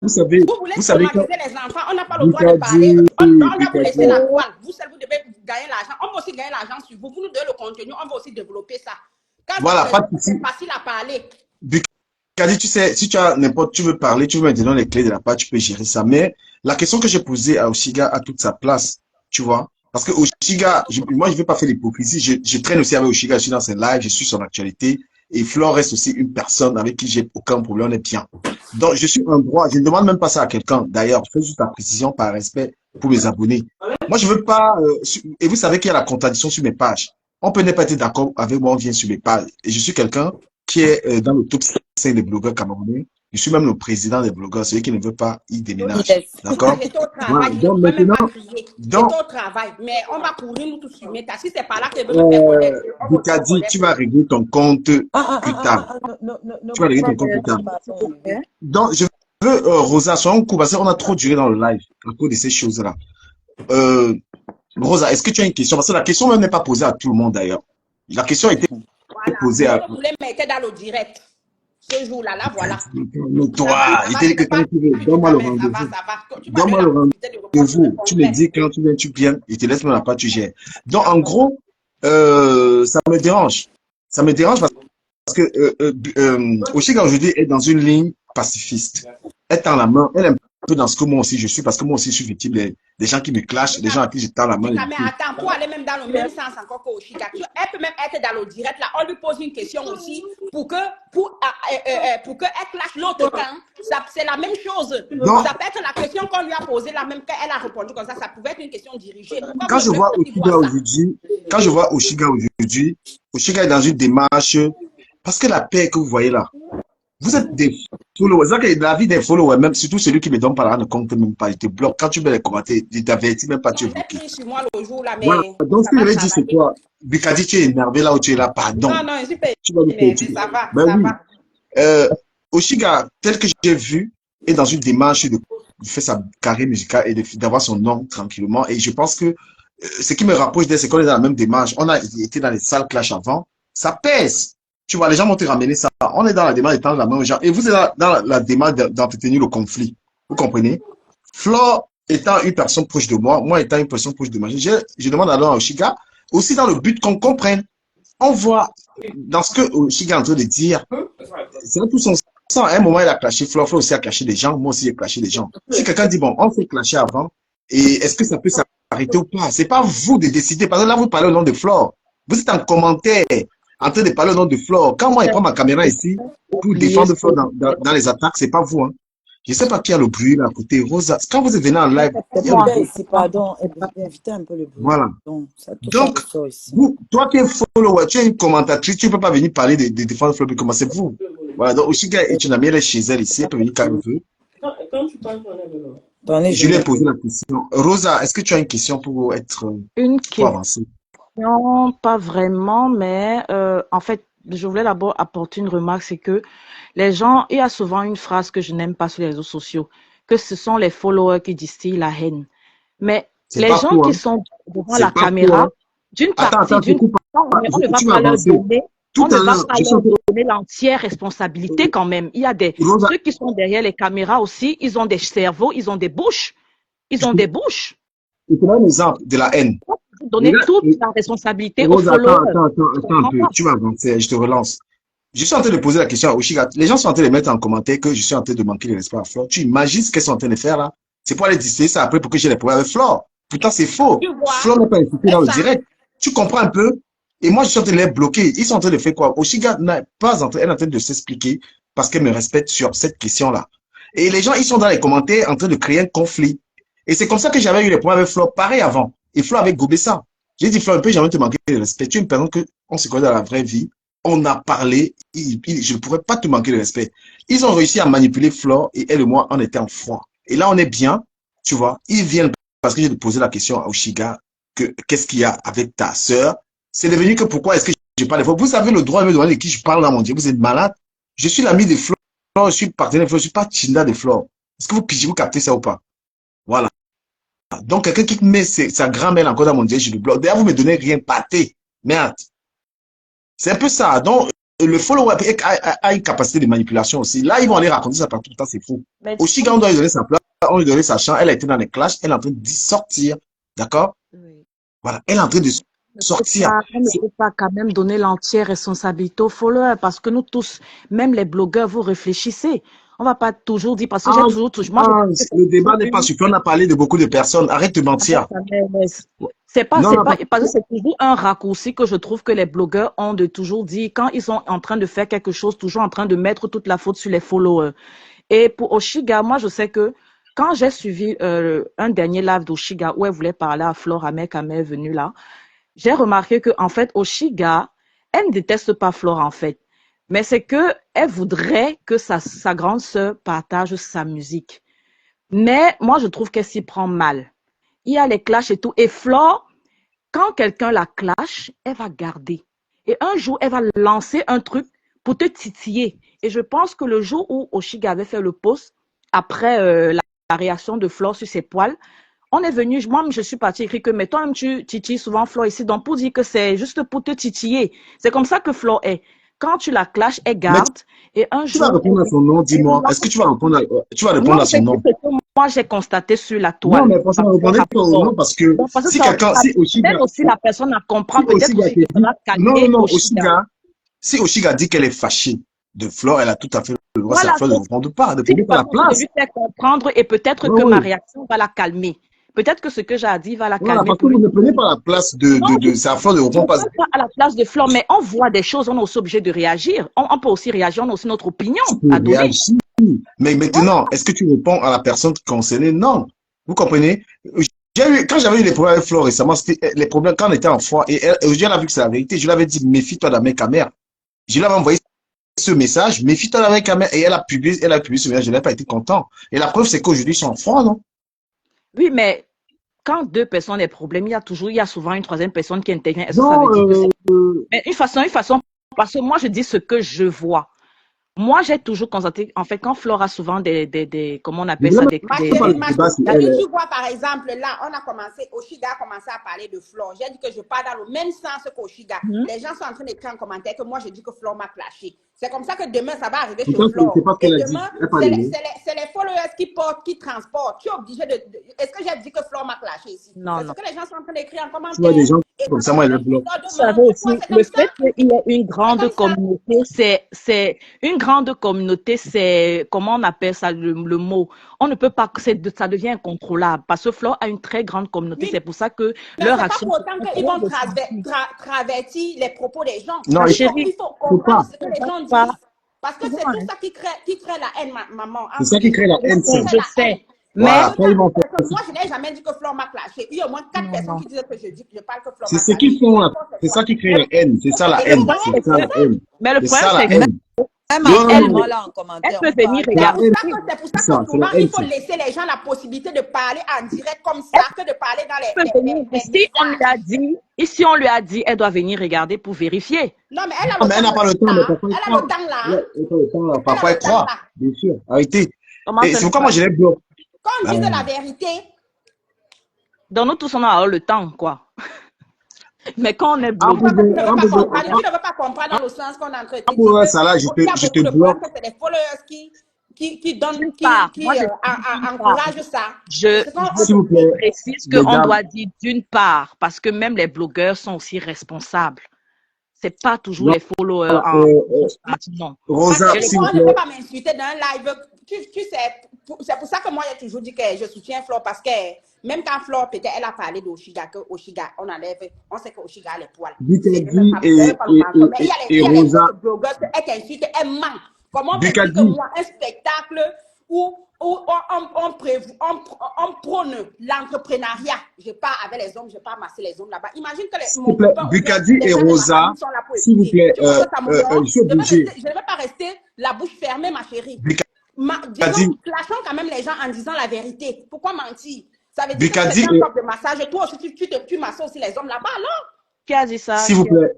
vous savez, Vous voulez vous savez quand scolariser les enfants, on n'a pas le droit de parler. Bukadi, On doit vous laisser la Bukadi, toile. Vous seul, vous devez gagner l'argent. On va aussi gagner l'argent sur vous. Vous nous donnez le contenu, on va aussi développer ça. Car voilà, pas de c'est souci. facile à parler. Bukadi, tu sais, si tu as n'importe, tu veux parler, tu veux me donner les clés de la part, tu peux gérer ça. Mais la question que j'ai posée à Oshiga a toute sa place, tu vois. Parce que Oshiga, moi, je ne veux pas faire l'hypocrisie. Je traîne aussi avec Oshiga, je suis dans ses lives, je suis son actualité. Et Flore reste aussi une personne avec qui j'ai aucun problème, on est bien. Donc, je suis en droit, je ne demande même pas ça à quelqu'un. D'ailleurs, je fais juste la précision par respect pour mes abonnés. Moi, je veux pas, et vous savez qu'il y a la contradiction sur mes pages. On peut ne pas être d'accord avec moi, on vient sur mes pages. Et je suis quelqu'un qui est dans le top 5 des blogueurs camerounais. Je suis même le président des blogueurs. Celui qui ne veut pas, il déménage. Yes. D'accord? J'étais au Voilà. travail, je ne Donc, pourrais même maintenant, pas crier. J'étais donc, au travail, mais on va courir nous tous sur Meta. Si c'est par là qu'elle veut me faire connaître, on va aussi me Bukadi, tu connaître. vas régler ton compte plus tard. Ne Tu vas régler ton coupez compte plus pas, tard. s'il vous plaît. Donc, je veux, Rosa, soyons court parce qu'on a trop duré dans le live à cause de ces choses-là. Euh, Rosa, est-ce que tu as une question? Parce que la question même n'est pas posée à tout le monde d'ailleurs. La question a été Voilà. posée Moi, à je voulais mettre dans le direct. Ce jour-là, là, voilà. toi. Il t'a dit Je que vais quand pas tu veux, critiquer donne-moi ta le mère, ça va, rendez-vous. ça va. Tu m'as donné Donne-moi la le possibilité de répondre, je rendez-vous. Tu me répondrai. dis quand tu viens, tu viens. Il te laisse même la part, tu gères. Donc, en gros, ça me dérange. Ça me dérange parce que Oshiga aujourd'hui est dans une ligne pacifiste. Elle tend la main, elle est un peu dans ce que moi aussi je suis, parce que moi aussi je suis victime des gens qui me clashent, des gens à qui je tends la main. Mais attends, pour aller même dans le même sens encore qu'Oshiga, elle peut même être dans le direct, là, on lui pose une question aussi pour qu'elle clash l'autre camp. C'est la même chose. Donc, Ça peut être la question qu'on lui a posée, la même qu'elle a répondu comme ça pouvait être une question dirigée. Pourquoi quand vous ne je voulez vois pas qu'il voit Oshiga ça? aujourd'hui, quand je vois Oshiga aujourd'hui, Oshiga est dans une démarche, parce que la paix que vous voyez là, vous êtes des followers. C'est-à-dire que la vie des followers, même surtout celui qui me donne pas la ne compte même pas. Il te bloque. Quand tu mets les commentaires, il t'avertit même pas, Non, tu es j'ai bloqué. pris sur moi le jour là, Voilà. mais Donc, ce ça que je va vais dire, c'est travailler. quoi? Bikadi, tu es énervé là où tu es là, pardon. Non, non, je suis pas Tu vas lui faire énervée, ça va, Ben ça oui. va. Oshiga, tel que j'ai vu, est dans une démarche de faire sa carrière musicale et d'avoir son nom tranquillement. Et je pense que ce qui me rapproche d'elle, c'est qu'on est dans la même démarche. On a été dans les salles clash avant. Ça pèse. Tu vois, les gens vont te ramener ça. On est dans la démarche de tendre la main aux gens. Et vous êtes dans la démarche d'entretenir le conflit. Vous comprenez? Flo étant une personne proche de moi, moi étant une personne proche de moi, je demande alors à Oshiga, aussi dans le but qu'on comprenne. On voit dans ce que Oshiga est en train de dire, c'est tout son sang. À un moment, il a clashé. Flo aussi a clashé des gens. Moi aussi, j'ai clashé des gens. Si quelqu'un dit, bon, on s'est clashé avant, et est-ce que ça peut s'arrêter ou pas? C'est pas vous de décider. Parce que là, vous parlez au nom de Flore. Vous êtes en commentaire, en train de parler au nom de Flore. Quand moi, je prends ma caméra ici pour défendre Flore dans les attaques, c'est pas vous. Hein. Je sais pas qui a le bruit là à côté. Rosa, quand vous êtes venu en live, C'est il y a le moi bruit. ici, pardon. Évitez un peu le bruit. Voilà. Donc, ça touche à Donc, le sort ici. vous, toi qui es follower, tu es une commentatrice, tu ne peux pas venir parler de défendre Flore, comment c'est vous. Voilà, donc Oshiga est une amie, elle est chez elle ici, elle peut venir quand elle veut. Quand tu parles, Attendez, Je lui ai posé la question. Rosa, est-ce que tu as une question pour Une pour avancer? question, pas vraiment, mais en fait, je voulais d'abord apporter une remarque, c'est que les gens, il y a souvent une phrase que je n'aime pas sur les réseaux sociaux, que ce sont les followers qui distillent la haine. Mais C'est les pas gens faux, qui hein. sont devant C'est la pas faux, caméra, hein. d'une Attends, partie, attends, je coupe pas. on ne va Tu vas pas leur avancer. donner, Tout on ne à va l'heure, pas je suis leur en train donner l'entière responsabilité quand même. Il y a Rosa, ceux qui sont derrière les caméras aussi, ils ont des cerveaux, ils ont des bouches, ils ont des bouches. je te donne un exemple de la haine. Donner Regarde, toute la responsabilité aux Rosa, followers. attends un peu. Tu vas avancer, je te relance. Je suis en train de poser la question à Oshiga. Les gens sont en train de mettre en commentaire que je suis en train de manquer de respect à Flore. Tu imagines ce qu'elles sont en train de faire là? C'est pour aller distraire ça après pour que j'ai les problèmes avec Flore. Pourtant, c'est faux. Tu vois, Flore n'est pas impliqué c'est dans le ça. direct. Tu comprends un peu? Et moi, je suis en train de les bloquer. Ils sont en train de faire quoi? Oshiga n'est pas en train, elle est en train de s'expliquer parce qu'elle me respecte sur cette question-là. Et les gens, ils sont dans les commentaires en train de créer un conflit. Et c'est comme ça que j'avais eu les problèmes avec Flore, pareil avant. Et Flore avait gobé ça. J'ai dit, Flore, un peu, jamais te manquer de respect. Tu es une personne que on se connaît dans la vraie vie. On a parlé. Je ne pourrais pas te manquer de respect. Ils ont réussi à manipuler Flore et elle et moi, on était en froid. Et là, on est bien. Tu vois, ils viennent parce que j'ai posé la question à Oshiga que qu'est-ce qu'il y a avec ta sœur. C'est devenu que pourquoi est-ce que je parle de Flore. Vous avez le droit de me demander de qui je parle dans mon Dieu. Vous êtes malade. Je suis l'ami de Flore. Je suis partenaire de Flore. Je ne suis pas Chinda de Flore. Est-ce que vous captez ça ou pas? Voilà. Donc, quelqu'un qui met sa grand-mère encore dans mon Dieu, je le bloque. D'ailleurs, vous me donnez rien, pâté. Merde. C'est un peu ça. Donc, le follower a une capacité de manipulation aussi. Là, ils vont aller raconter ça partout, c'est faux. Mais Oshiga, on doit lui donner sa place, on lui donner sa chance. Elle a été dans les clashs, elle est en train d'y sortir. D'accord? oui. Voilà, elle est en train de sortir. On ne peut pas quand même donner l'entière responsabilité aux followers parce que nous tous, même les blogueurs, vous réfléchissez. On ne va pas toujours dire parce que j'ai toujours. Moi, le débat n'est pas suffisant. On a parlé de beaucoup de personnes. Arrête de mentir. C'est pas parce que c'est toujours un raccourci que je trouve que les blogueurs ont de toujours dire quand ils sont en train de faire quelque chose, toujours en train de mettre toute la faute sur les followers. Et pour Oshiga, moi, je sais que quand j'ai suivi un dernier live d'Oshiga où elle voulait parler à Flore Hammer quand elle est venue là, j'ai remarqué que en fait, Oshiga, elle ne déteste pas Flore en fait. Mais c'est que elle voudrait que sa grande sœur partage sa musique. Mais moi, je trouve qu'elle s'y prend mal. Il y a les clashs et tout. Et Flore, quand quelqu'un la clash, elle va garder. Et un jour, elle va lancer un truc pour te titiller. Et je pense que le jour où Oshiga avait fait le post, après la réaction de Flore sur ses poils, on est venu, moi, je suis partie écrire que, mais toi-même, tu titilles souvent Flore ici, donc pour dire que c'est juste pour te titiller. C'est comme ça que Flore est. Quand tu la clashes, elle garde. Et un Tu jour. vas répondre à son nom, dis-moi. Est-ce que tu vas répondre à son nom? Moi, j'ai constaté sur la toile. Non, mais franchement, répondez pas au nom parce que si quelqu'un, si Oshiga. Même aussi la personne à comprendre, peut-être aussi que ça va calmer. Non, Oshiga. Si Oshiga dit qu'elle est fâchée de Flore, elle a tout à fait le droit, voilà, de ne répondre pas, de prendre la place. Je lui fais comprendre et peut-être que ma réaction va la calmer. Peut-être que ce que j'ai dit va la calmer. Parce que vous ne prenez pas la place de sa Flore, de répondre pas à la place de Flore, mais on voit des choses, on est aussi obligé de réagir. On peut aussi réagir, on a aussi notre opinion à donner. Mais maintenant, est-ce que tu réponds à la personne concernée? Non. Vous comprenez? Quand j'avais eu les problèmes avec Flore récemment, c'était les problèmes quand on était en foi. Et aujourd'hui, elle a vu que c'est la vérité. Je lui avais dit, méfie-toi de la mère camère. Je lui avais envoyé ce message, méfie-toi de la mère camère. Et elle a publié ce message. Je n'ai pas été content. Et la preuve, c'est qu'aujourd'hui, ils sont en foi, non? Oui, mais quand deux personnes ont des problèmes, il y a souvent une troisième personne qui intervient. Est-ce que ça veut dire que c'est... Mais une façon, parce que moi, je dis ce que je vois. Moi, j'ai toujours constaté, en fait, quand Flore a souvent comment on appelle ça, tu vois, par exemple, là, Oshiga a commencé à parler de Flore. J'ai dit que je parle dans le même sens qu'Oshiga. Les gens sont en train d'écrire en commentaire que moi, j'ai dit que Flore m'a clashé. C'est comme ça que demain, ça va arriver chez Flore. Et demain, c'est les followers qui transportent. Tu es obligé de... Est-ce que j'ai dit que Flore m'a clashé ici? Non, c'est ce que les gens sont en train d'écrire en commentaire. Tu vois des gens comme ça, moi, ils le bloquent. Vous savez aussi, le fait qu'il y ait une grande communauté, c'est une grande communauté, c'est, comment on appelle ça, le mot. On ne peut pas, ça devient incontrôlable parce que Flore a une très grande communauté. C'est pour ça que leur action. C'est pas pour autant qu'ils vont travertir les propos des gens. Non, il faut comprendre ce que les gens disent. Parce que c'est tout ça qui crée la haine, maman. C'est ça qui crée la haine, ça. Je sais. Voilà, mais moi, je n'ai jamais dit que Flore m'a clashé. Il y a au moins 4 personnes qui disaient que je parle que Flore m'a clashé. C'est ce qu'ils font, c'est ça qui crée la haine. C'est ça la haine. C'est ça la haine. Mais le problème, c'est que elle peut venir regarder. C'est pour ça que souvent, il faut laisser les gens la possibilité de parler en direct comme ça que de parler dans les... Si on lui a dit, elle doit venir regarder pour vérifier. Non, mais elle n'a pas le temps. Elle a le temps là. Parfois, elle croit. Bien sûr. Arrêtez. C'est pourquoi moi, je les bloque. Quand on dit de la vérité. Donc, nous tous, on a le temps, quoi. Mais quand on est bloqué. Tu ne veux pas comprendre dans le sens qu'on est en train de dire. Ça là, je te bloque. C'est des followers qui donnent, qui encouragent ça. S'il vous plaît, précise qu'on doit dire d'une part, parce que même les blogueurs sont aussi responsables. C'est pas toujours les followers non. Rosa, s'il vous plaît. On ne peut pas m'insulter dans un live. Tu sais, c'est pour ça que moi, j'ai toujours dit que je soutiens Flore parce que même quand Flore, peut-être, elle a parlé d'Oshiga, on sait qu'Oshiga a les poils. Et Rosa. Elle t'insulte, elle ment. Comment peut-il que moi, un spectacle où on prône l'entrepreneuriat, je pars avec les hommes, je pars masser les hommes là-bas. Imagine que s'il vous plaît, Bukadi et Rosa, s'il vous plaît, je suis obligé. Je ne vais pas rester la bouche fermée, ma chérie. Clashons quand même les gens en disant la vérité. Pourquoi mentir? Ça veut dire que c'est un top de massage. Toi aussi, tu masses aussi les hommes là-bas, alors? Qui a dit ça? S'il vous plaît.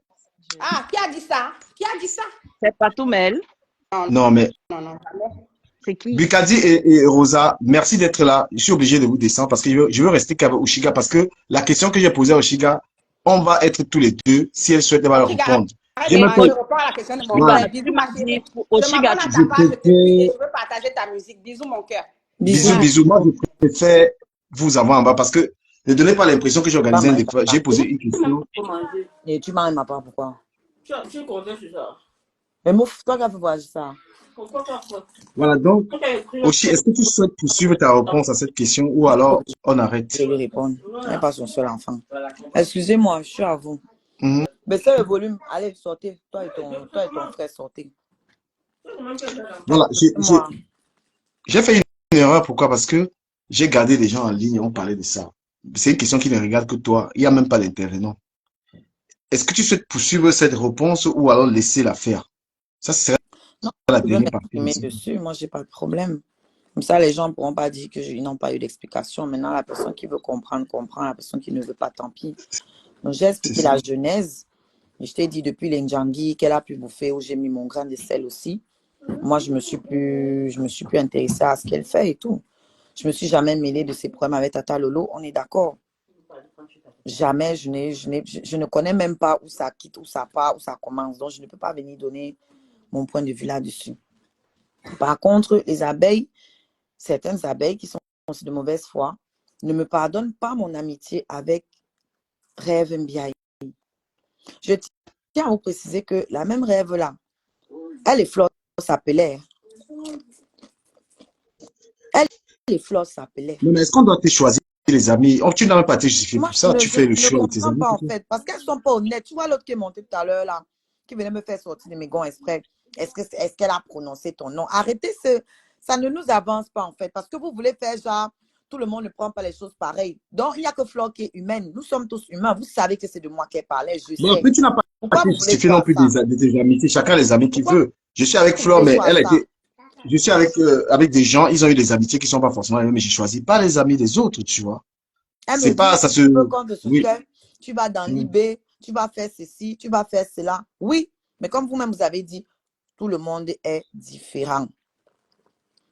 Ah, qui a dit ça? Qui a dit ça? C'est pas tout, Mel. Non, mais... Non. C'est qui? Bukadi et Rosa, merci d'être là. Je suis obligé de vous descendre parce que je veux rester qu'avec Oshiga parce que la question que j'ai posée à Oshiga, on va être tous les deux. Si elle souhaite, elle va le répondre. J'ai même pas... Je réponds à la question de mon Voilà. cœur. Bisous, ma chérie. Je Oshiga, m'abonne à Je ta page, je te suis et préfère... je veux partager ta musique. Bisous, mon cœur. Bisous, Bisous. Bye. bisous. Moi, je préfère vous avoir en bas parce que ne donnez pas l'impression que j'ai Pas organisé un manger débat. papa. J'ai posé une question. Et tu manges ma part, pourquoi? Tu comptes sur ça. Mais mouf, toi qui as fait voir ça. Pourquoi pas? Voilà, donc, Oshi, est-ce que tu souhaites poursuivre ta réponse à cette question ou alors on arrête? Je lui réponds. Elle n'est pas son seul enfant. Excusez-moi, je suis à vous. Mhm. Baissez le volume. Allez, sortez. Toi et ton frère, sortez. Voilà, Moi. j'ai fait une erreur. Pourquoi? Parce que j'ai gardé les gens en ligne et on parlait de ça. C'est une question qui ne regarde que toi. Il n'y a même pas d'intervenant. Est-ce que tu souhaites poursuivre cette réponse ou alors laisser la faire? Ça, c'est Non, la je veux dernière partie m'exprimer aussi. dessus. Moi, j'ai pas de problème. Comme ça, les gens ne pourront pas dire qu'ils n'ont pas eu d'explication. Maintenant, la personne qui veut comprendre, comprend. La personne qui ne veut pas, tant pis. Donc, j'ai C'est expliqué ça. la genèse. Et je t'ai dit depuis l'Indjangi qu'elle a pu bouffer, où j'ai mis mon grain de sel aussi. Moi, je me suis plus intéressée à ce qu'elle fait et tout. Je me suis jamais mêlée de ses problèmes avec Tata Lolo. On est d'accord. Jamais, je ne connais même pas où ça quitte, où ça part, où ça commence. Donc, je ne peux pas venir donner mon point de vue là-dessus. Par contre, les abeilles, certaines abeilles qui sont aussi de mauvaise foi, ne me pardonnent pas mon amitié avec Rêve Mbiaye. Je tiens à vous préciser que la même Rêve là, elle et Flore s'appelaient. Elle et Flore s'appelaient. Non, mais est-ce qu'on doit te choisir les amis? Oh, tu n'as même pas été justifié Moi, pour ça. Tu fais le je ne choix de tes comprends amis. pas en fait, parce qu'elles ne sont pas honnêtes. Tu vois l'autre qui est monté tout à l'heure là, qui venait me faire sortir de mes gants exprès. Est-ce qu'elle a prononcé ton nom? Arrêtez ça ne nous avance pas en fait, parce que vous voulez faire genre, tout le monde ne prend pas les choses pareilles. Donc, il n'y a que Flore qui est humaine. Nous sommes tous humains. Vous savez que c'est de moi qu'elle parlait, je Bon, sais. après, tu n'as pas Pourquoi été vous voulez justifié jouer non à plus ça? de tes amitiés. Chacun les amis qu'il Pourquoi veut. Je suis avec vous Flore, voulez mais jouer à elle a ça? été. Je suis avec des gens, ils ont eu des amitiés qui ne sont pas forcément les mêmes, mais je choisis pas les amis des autres, tu vois. Elle me C'est pas, dit, ça si se. tu veux qu'on te Oui. soutienne, tu vas dans Mm. l'IB, tu vas faire ceci, tu vas faire cela. Oui, mais comme vous-même vous avez dit, tout le monde est différent.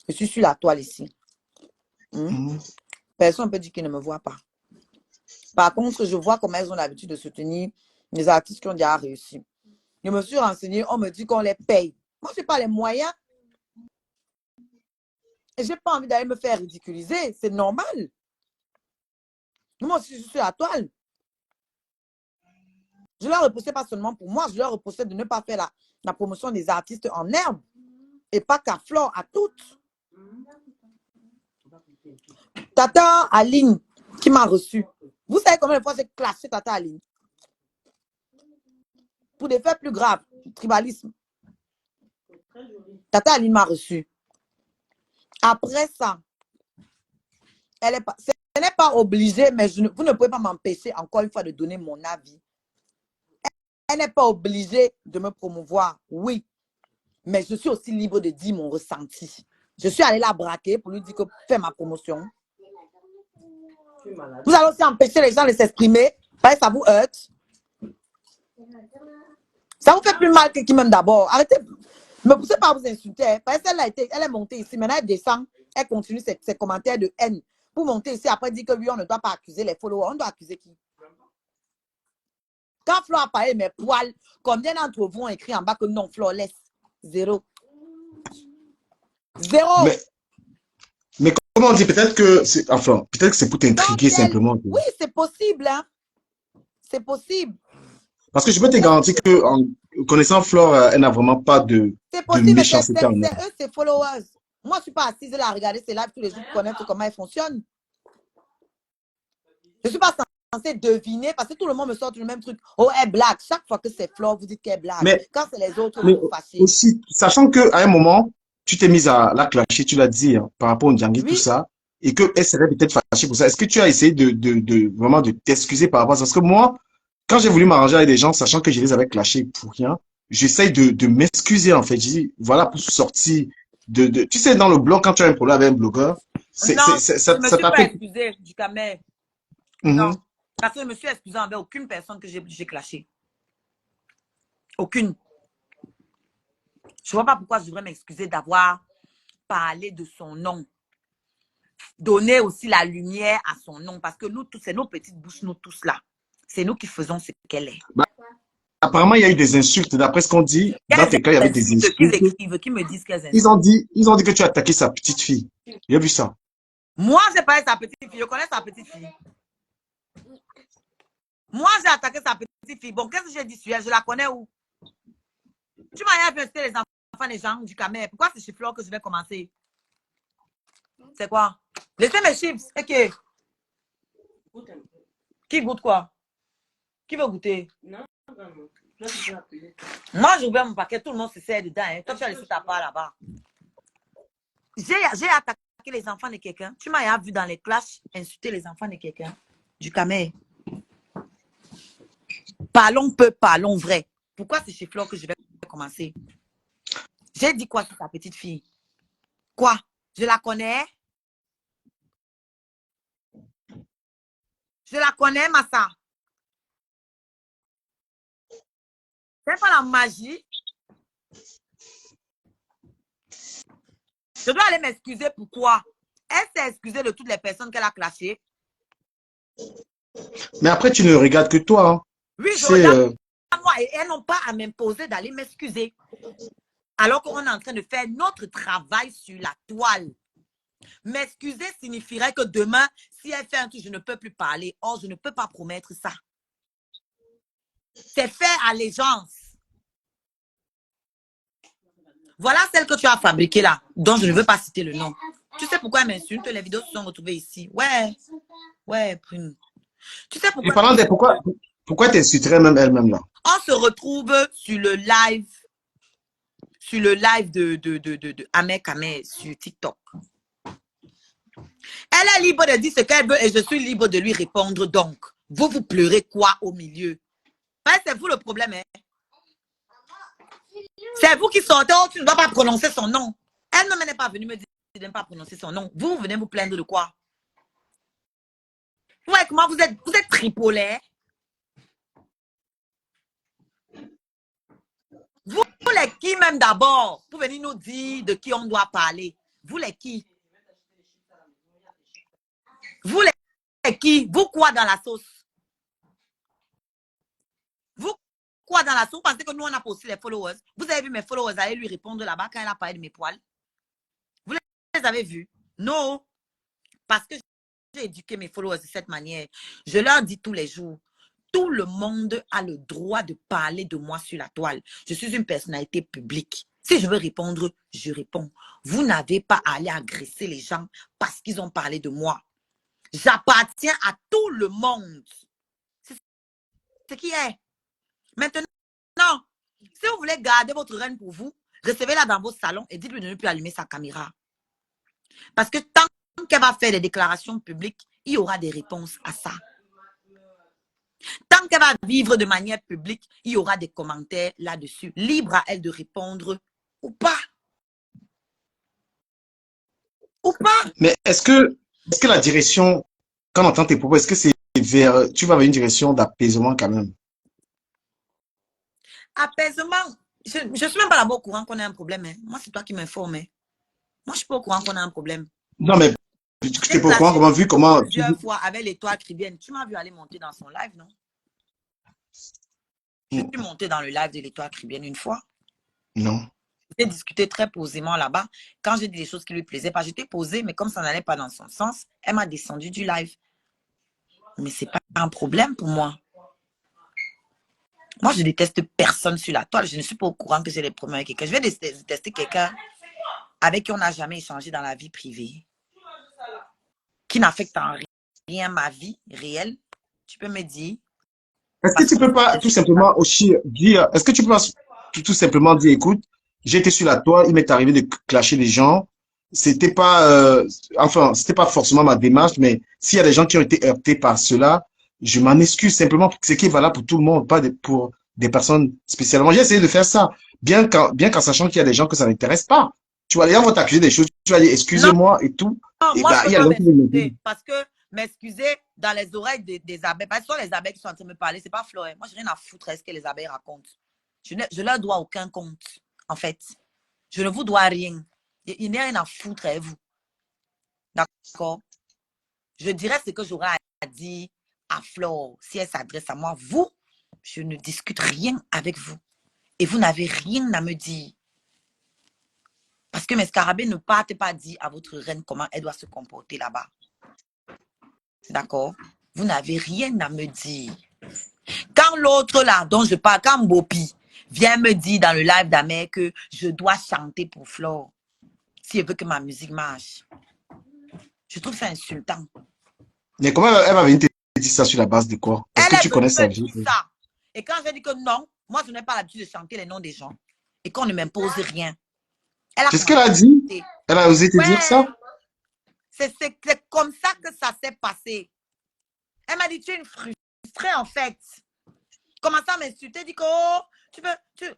Je suis sur la toile ici. Mm. Personne ne peut dire qu'il ne me voit pas. Par contre, je vois comment elles ont l'habitude de soutenir les artistes qui ont déjà réussi. Je me suis renseignée, on me dit qu'on les paye. Moi, je n'ai pas les moyens. Et je n'ai pas envie d'aller me faire ridiculiser. C'est normal. Moi aussi, je suis sur la toile. Je leur reprochais pas seulement pour moi, je leur reprochais de ne pas faire la promotion des artistes en herbe. Et pas qu'à Flore, à toutes. Tata Aline, qui m'a reçu. Vous savez combien de fois j'ai clashé Tata Aline? Pour des faits plus graves, tribalisme. Tata Aline m'a reçu. Après ça, ce n'est pas obligé, mais vous ne pouvez pas m'empêcher encore une fois de donner mon avis. Elle n'est pas obligée de me promouvoir, oui. Mais je suis aussi libre de dire mon ressenti. Je suis allée la braquer pour lui dire que fais ma promotion. Vous allez aussi empêcher les gens de s'exprimer. Ça vous heurte. Ça vous fait plus mal que qui même d'abord. Arrêtez. Ne me poussez pas à vous insulter. Hein. Parce qu'elle elle est montée ici. Maintenant, elle descend. Elle continue ses commentaires de haine. Pour monter ici, après dire que lui, on ne doit pas accuser les followers. On doit accuser qui? Quand Flore a parlé de mes poils, combien d'entre vous ont écrit en bas que non, Flore laisse? Zéro. Zéro. Mais comment on dit, peut-être que c'est, enfin, peut-être que c'est pour t'intriguer simplement. Oui, c'est possible, hein. C'est possible. Parce que je peux te garantir que, en connaissant Flore, elle n'a vraiment pas de méchanceté. C'est eux, ses followers. Moi, je ne suis pas assise là à regarder ses lives tous les jours pour connaître comment elles fonctionnent. Je ne suis pas censée deviner parce que tout le monde me sort le même truc. Oh, elle blague. Chaque fois que c'est Flore, vous dites qu'elle blague. Mais, quand c'est les autres, vous vous fâchez. Aussi, sachant qu'à un moment, tu t'es mise à la clasher, tu l'as dit, hein, par rapport au Ndjangi, tout ça, et qu'elle serait peut-être fâchée pour ça. Est-ce que tu as essayé vraiment de t'excuser par rapport à ça? Parce que moi, quand j'ai voulu m'arranger avec des gens, sachant que je les avais clashés pour rien, j'essaye de m'excuser, en fait. Je dis, voilà, pour sortir tu sais, dans le blog, quand tu as un problème avec un blogueur, Non, je me suis pas excusée du camé. Non, parce que je me suis excusée envers aucune personne que j'ai clashée. Aucune. Je ne vois pas pourquoi je devrais m'excuser d'avoir parlé de son nom. Donner aussi la lumière à son nom. Parce que nous tous, c'est nos petites bouches, nous tous là. C'est nous qui faisons ce qu'elle est. Bah, apparemment, il y a eu des insultes. D'après ce qu'on dit, dans tes cas, il y avait des insultes qu'ils insultes. écrivent, qu'ils me disent qu'elles Ils insultent. ont dit que tu as attaqué sa petite fille. J'ai vu ça. Moi, j'ai parlé de sa petite fille. Je connais sa petite fille. Moi, j'ai attaqué sa petite fille. Bon, qu'est-ce que j'ai dit sur elle? Je la connais où? Tu m'as dit les enfants des gens du Camer. Pourquoi c'est chez Flore que je vais commencer? C'est quoi? Laissez mes chips. Ok. Qui goûte quoi? Qui veut goûter? Non. Moi, j'ai ouvert mon paquet. Tout le monde se sert dedans. Hein. Toi, tu as laissé ta part là-bas. J'ai attaqué les enfants de quelqu'un. Tu m'as vu dans les classes insulter les enfants de quelqu'un du Camer. Parlons peu, parlons vrai. Pourquoi c'est chez Flore que je vais commencer? J'ai dit quoi sur ta petite fille? Quoi? Je la connais? Je la connais, Massa. C'est pas la magie. Je dois aller m'excuser. Pourquoi? Elle s'est excusée de toutes les personnes qu'elle a clashées. Mais après, tu ne regardes que toi. Hein. Oui, je regarde moi et elles n'ont pas à m'imposer d'aller m'excuser. Alors qu'on est en train de faire notre travail sur la toile. M'excuser signifierait que demain, si elle fait un truc, je ne peux plus parler. Or, je ne peux pas promettre ça. C'est faire allégeance. Voilà celle que tu as fabriquée là, dont je ne veux pas citer le nom. Tu sais pourquoi elle m'insulte? Les vidéos se sont retrouvées ici. Ouais, prune. Tu sais pourquoi? Et parlant de pourquoi tu insulterais même elle-même là? On se retrouve sur le live de Ahmed Kameh sur TikTok. Elle est libre de dire ce qu'elle veut et je suis libre de lui répondre. Donc, vous pleurez quoi au milieu? C'est vous le problème, hein? C'est vous qui sortez, oh, tu ne vas pas prononcer son nom. Elle-même n'est pas venue me dire de ne pas prononcer son nom. Vous venez vous plaindre de quoi? Ouais, comment vous êtes tripolés? Vous les qui même d'abord, pour venir nous dire de qui on doit parler? Vous les qui? Vous les qui? Vous quoi dans la sauce? Vous quoi dans la sauce? Vous pensez que nous on a posté les followers? Vous avez vu mes followers aller lui répondre là-bas quand elle a parlé de mes poils? Vous les avez vus? Non. Parce que j'ai éduqué mes followers de cette manière. Je leur dis tous les jours, tout le monde a le droit de parler de moi sur la toile. Je suis une personnalité publique. Si je veux répondre, je réponds. Vous n'avez pas à aller agresser les gens parce qu'ils ont parlé de moi. J'appartiens à tout le monde. C'est ce qui est. Maintenant, si vous voulez garder votre reine pour vous, recevez-la dans vos salons et dites-lui de ne plus allumer sa caméra. Parce que tant qu'elle va faire des déclarations publiques, il y aura des réponses à ça. Tant qu'elle va vivre de manière publique, il y aura des commentaires là-dessus. Libre à elle de répondre ou pas. Ou pas. Mais est-ce que la direction, quand on entend tes propos, est-ce que c'est tu vas vers une direction d'apaisement quand même? Apaisement. Je ne suis même pas là-bas au courant qu'on a un problème. Hein. Moi, c'est toi qui m'informes. Hein. Moi, je ne suis pas au courant qu'on a un problème. Non, mais tu n'es pas au courant, comment plusieurs fois avec l'étoile caribéenne. Tu m'as vu aller monter dans son live, non? Je suis montée dans le live de l'étoile caribéenne une fois. Non. J'ai discuté très posément là-bas. Quand j'ai dit des choses qui lui plaisaient pas, j'étais posée, mais comme ça n'allait pas dans son sens, elle m'a descendu du live. Mais ce n'est pas un problème pour moi. Moi, je déteste personne sur la toile. Je ne suis pas au courant que j'ai des problèmes avec quelqu'un. Je vais détester quelqu'un avec qui on n'a jamais échangé dans la vie privée, qui n'affecte en rien ma vie réelle. Tu peux me dire. Est-ce que tu peux pas tout simplement aussi dire, est-ce que tu peux pas tout simplement dire, écoute, j'étais sur la toile, il m'est arrivé de clasher les gens. C'était pas, c'était pas forcément ma démarche, mais s'il y a des gens qui ont été heurtés par cela, je m'en excuse simplement, ce qui est valable pour tout le monde, pas pour des personnes spécialement. J'ai essayé de faire ça, bien qu'en sachant qu'il y a des gens que ça n'intéresse pas. Tu vois, les gens vont t'accuser des choses, tu vas dire, excusez-moi et tout. Non, et moi, bah, je il y a m'excuser parce que m'excuser dans les oreilles des abeilles, parce que ce sont les abeilles qui sont en train de me parler, c'est pas Flore. Moi, je n'ai rien à foutre à ce que les abeilles racontent. Je leur dois aucun compte, en fait. Je ne vous dois rien. Il n'y a rien à foutre à vous. D'accord? Je dirais ce que j'aurais à dire à Flore si elle s'adresse à moi. Vous, Je ne discute rien avec vous. Et vous n'avez rien à me dire. Parce que mes scarabées ne partent pas dire à votre reine comment elle doit se comporter là-bas. D'accord? Vous n'avez rien à me dire. Quand l'autre là, dont je parle, quand Bopi vient me dire dans le live d'Amé que je dois chanter pour Flore, si elle veut que ma musique marche, je trouve ça insultant. Mais comment elle va venir te dire ça sur la base de quoi? Est-ce que tu connais sa vie? Ça. Et quand j'ai dit que non, moi je n'ai pas l'habitude de chanter les noms des gens et qu'on ne m'impose rien. C'est ce qu'elle a dit? Elle a osé te dire ça? C'est comme ça que ça s'est passé. Elle m'a dit, tu es une frustrée en fait. Comment ça m'insulter? Elle dit que, oh,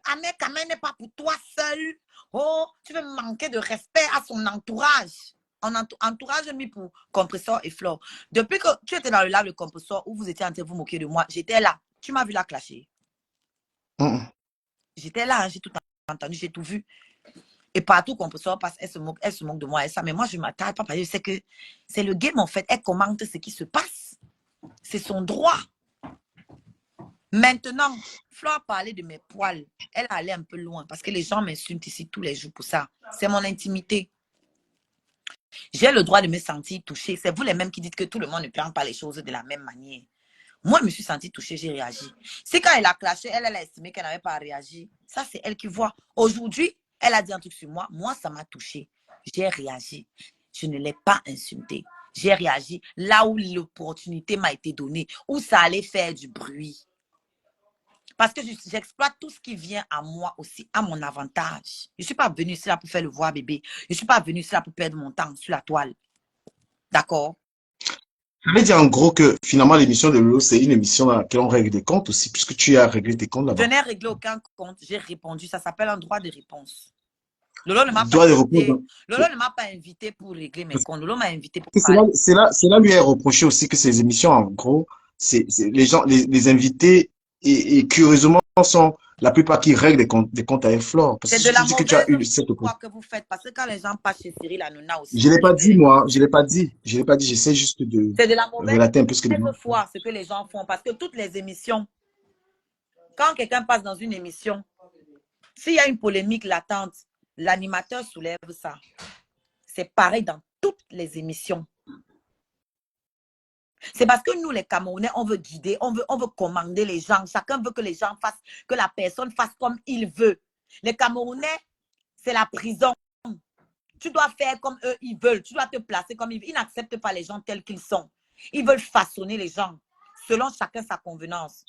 Ahmed Kamel n'est pas pour toi seul. Oh, tu veux manquer de respect à son entourage. Entourage mis pour Compressor et Flore. Depuis que tu étais dans le live de Compressor où vous étiez en train de vous moquer de moi, j'étais là. Tu m'as vu la clasher. J'étais là, hein, j'ai tout entendu, j'ai tout vu. Et partout Compressor passe, elle se moque de moi et ça. Mais moi, je ne m'attaque pas parce que je sais que c'est le game en fait. Elle commente ce qui se passe. C'est son droit. Maintenant, Flore parlait de mes poils. Elle allait un peu loin parce que les gens m'insultent ici tous les jours pour ça. C'est mon intimité. J'ai le droit de me sentir touchée. C'est vous les mêmes qui dites que tout le monde ne prend pas les choses de la même manière. Moi, je me suis sentie touchée, j'ai réagi. C'est quand elle a clashé, elle a estimé qu'elle n'avait pas réagi. Ça, c'est elle qui voit. Aujourd'hui, elle a dit un truc sur moi. Moi, ça m'a touchée. J'ai réagi. Je ne l'ai pas insultée. J'ai réagi là où l'opportunité m'a été donnée, où ça allait faire du bruit. Parce que j'exploite tout ce qui vient à moi aussi, à mon avantage. Je ne suis pas venue ici là pour faire le voir bébé. Je ne suis pas venue ici là pour perdre mon temps sur la toile. D'accord? Je vais dire en gros que finalement l'émission de Lolo, c'est une émission dans laquelle on règle des comptes aussi, puisque tu as réglé tes comptes là-bas. Je n'ai réglé aucun compte, j'ai répondu. Ça s'appelle un droit de réponse. Lolo ne m'a pas invité pour régler mes comptes. Lolo m'a invité pour parler. C'est là lui est reproché aussi que ces émissions, en gros, les gens, les invités, et curieusement, sont la plupart qui règlent des comptes avec Flore. C'est de la mauvaise foi que vous faites. Parce que quand les gens passent chez Cyril Hanouna aussi. Je ne l'ai pas dit, moi. Je ne l'ai pas dit. Je l'ai pas dit. J'essaie juste de relater un peu ce que les gens font. Ce que les gens font. Parce que toutes les émissions, quand quelqu'un passe dans une émission, s'il y a une polémique latente, l'animateur soulève ça. C'est pareil dans toutes les émissions. C'est parce que nous, les Camerounais, on veut guider, on veut commander les gens. Chacun veut que les gens fassent, que la personne fasse comme il veut. Les Camerounais, c'est la prison. Tu dois faire comme eux, ils veulent. Tu dois te placer comme ils veulent. Ils n'acceptent pas les gens tels qu'ils sont. Ils veulent façonner les gens selon chacun sa convenance.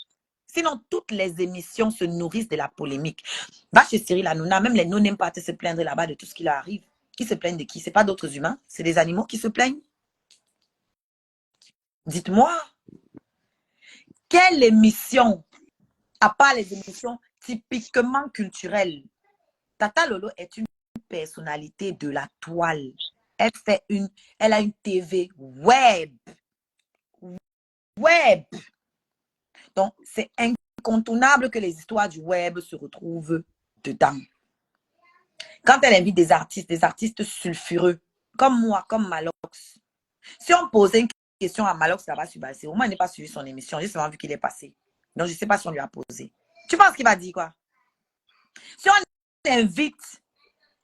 Sinon, toutes les émissions se nourrissent de la polémique. Va chez Cyril Hanouna, même les non-n'aiment pas se plaindre là-bas de tout ce qui leur arrive. Qui se plaignent de qui? Ce n'est pas d'autres humains, c'est des animaux qui se plaignent. Dites-moi, quelle émission, à part les émissions typiquement culturelles, Tata Lolo est une personnalité de la toile. Elle a une TV web. Donc, c'est incontournable que les histoires du web se retrouvent dedans. Quand elle invite des artistes sulfureux, comme moi, comme Malox, si on posait une question à Malox là-bas sur Balsero, moi, je n'ai pas suivi son émission, j'ai seulement vu qu'il est passé. Donc, je ne sais pas si on lui a posé. Tu penses qu'il va dire quoi? Si on invite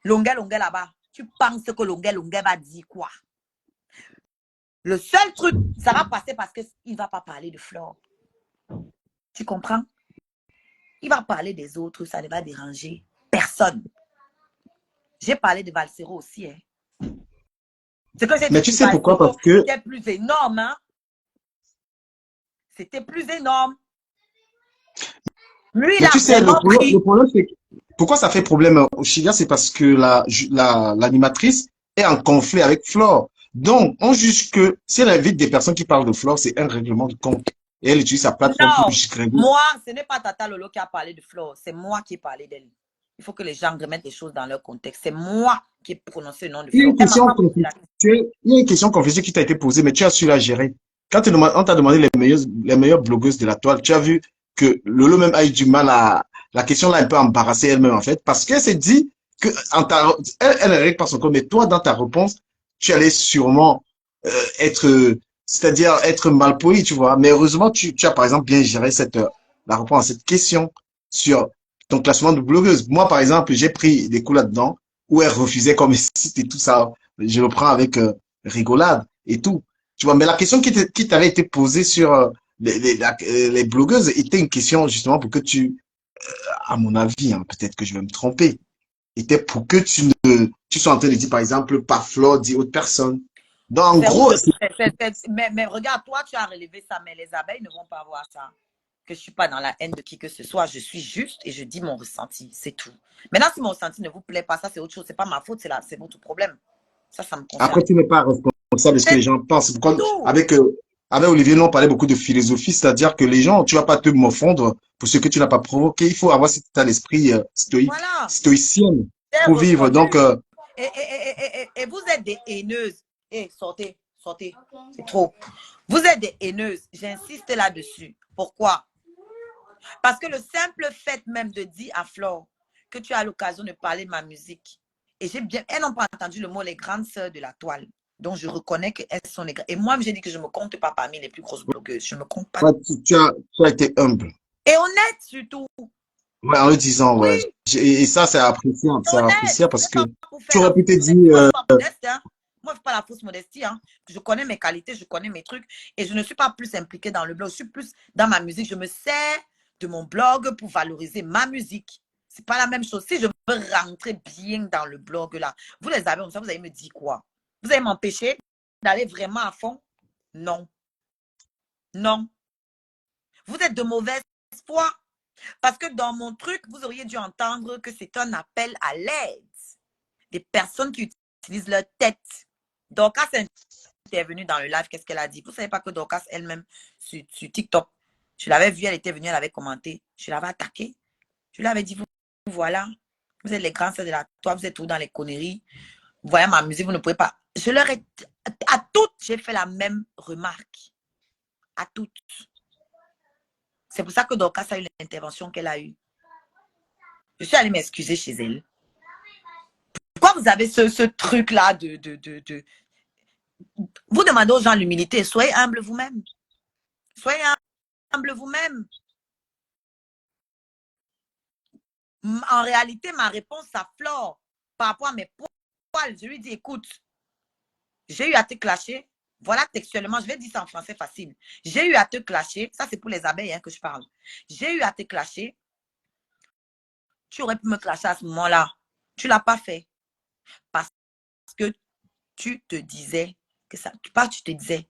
Longuet là-bas, tu penses que Longuet va dire quoi? Le seul truc, ça va passer parce qu'il ne va pas parler de Flore. Tu comprends? Il va parler des autres, ça ne va déranger personne. J'ai parlé de Balsero aussi. Hein. Mais tu sais pourquoi? Parce que c'était plus énorme. Hein? C'était plus énorme. Lui, mais tu sais, le problème, c'est pourquoi ça fait problème au Chiga, c'est parce que l'animatrice est en conflit avec Flore. Donc, on juge que si elle invite des personnes qui parlent de Flore, c'est un règlement de compte. Et elle utilise sa plateforme pour juger. Moi, ce n'est pas Tata Lolo qui a parlé de Flore, c'est moi qui ai parlé d'elle. Il faut que les gens remettent les choses dans leur contexte. C'est moi qui ai prononcé le nom de Flore. Il y a une question conflictuelle qui t'a été posée, mais tu as su la gérer. Quand on t'a demandé les meilleures blogueuses de la toile, tu as vu que Lolo même a eu du mal à... La question l'a un peu embarrassée elle-même, en fait, parce qu'elle s'est dit que elle ne règle pas son compte, mais toi, dans ta réponse, tu allais sûrement c'est-à-dire être mal poli, tu vois. Mais heureusement, tu as, par exemple, bien géré cette la réponse à cette question sur ton classement de blogueuse. Moi, par exemple, j'ai pris des coups là-dedans où elle refusait comme site et tout ça. Je le prends avec rigolade et tout. Tu vois, mais la question qui t'avait été posée sur les blogueuses était une question justement pour que tu, à mon avis, hein, peut-être que je vais me tromper, était pour que tu sois en train de dire, par exemple, pas Flo, dit autre personne. Donc, en gros, mais regarde, toi, tu as relevé ça, mais les abeilles ne vont pas voir ça. Que je ne suis pas dans la haine de qui que ce soit. Je suis juste et je dis mon ressenti. C'est tout. Maintenant, si mon ressenti ne vous plaît pas, ça, c'est autre chose. Ce n'est pas ma faute, c'est votre problème. Ça me concerne. après, tu n'es pas responsable de ce que les gens pensent. Avec Olivier, nous, on parlait beaucoup de philosophie, c'est-à-dire que les gens, tu ne vas pas te morfondre pour ce que tu n'as pas provoqué. Il faut avoir cet état d'esprit Voilà. stoïcien pour vivre. Donc, et vous êtes des haineuses. Sortez. C'est trop. Vous êtes des haineuses. J'insiste là-dessus. Pourquoi? Parce que le simple fait même de dire à Flore que tu as l'occasion de parler de ma musique, et elles n'ont pas entendu le mot les grandes sœurs de la toile. Donc, je reconnais qu'elles sont les grandes. Et moi, j'ai dit que je ne me compte pas parmi les plus grosses blogueuses. Je ne me compte pas. Ouais, tu as été humble. Et honnête surtout. Ouais, en le disant, oui. Ouais. Et ça, c'est appréciable. C'est appréciable parce que tu aurais pu te dire. Moi, je ne fais pas la fausse modestie. Hein. Je connais mes qualités, je connais mes trucs. Et je ne suis pas plus impliquée dans le blog. Je suis plus dans ma musique. Je me sers de mon blog pour valoriser ma musique. C'est pas la même chose. Si je veux rentrer bien dans le blog là, vous les avez, vous allez me dire quoi? Vous allez m'empêcher d'aller vraiment à fond? Non. Non. Vous êtes de mauvaise foi. Parce que dans mon truc, vous auriez dû entendre que c'est un appel à l'aide. Des personnes qui utilisent leur tête. Dorcas est intervenue dans le live. Qu'est-ce qu'elle a dit? Vous ne savez pas que Dorcas elle-même, sur TikTok, je l'avais vue, elle était venue, elle avait commenté. Je l'avais attaquée. Je lui avais dit, voilà, vous êtes les grands sœurs de la toile, vous êtes tous dans les conneries. Vous voyez ma musique, vous ne pouvez pas. Je leur ai, à toutes, j'ai fait la même remarque. À toutes. C'est pour ça que Dorcas a eu l'intervention qu'elle a eue. Je suis allée m'excuser chez elle. Pourquoi vous avez ce truc-là de... Vous demandez aux gens l'humilité. Soyez humble vous-même. Soyez humble vous-même. En réalité, ma réponse à Flore, par rapport à mes poils, je lui dis, écoute, j'ai eu à te clasher. Voilà textuellement, je vais dire ça en français facile. J'ai eu à te clasher. Ça, c'est pour les abeilles hein, que je parle. J'ai eu à te clasher. Tu aurais pu me clasher à ce moment-là. Tu ne l'as pas fait. Parce que tu te disais que ça,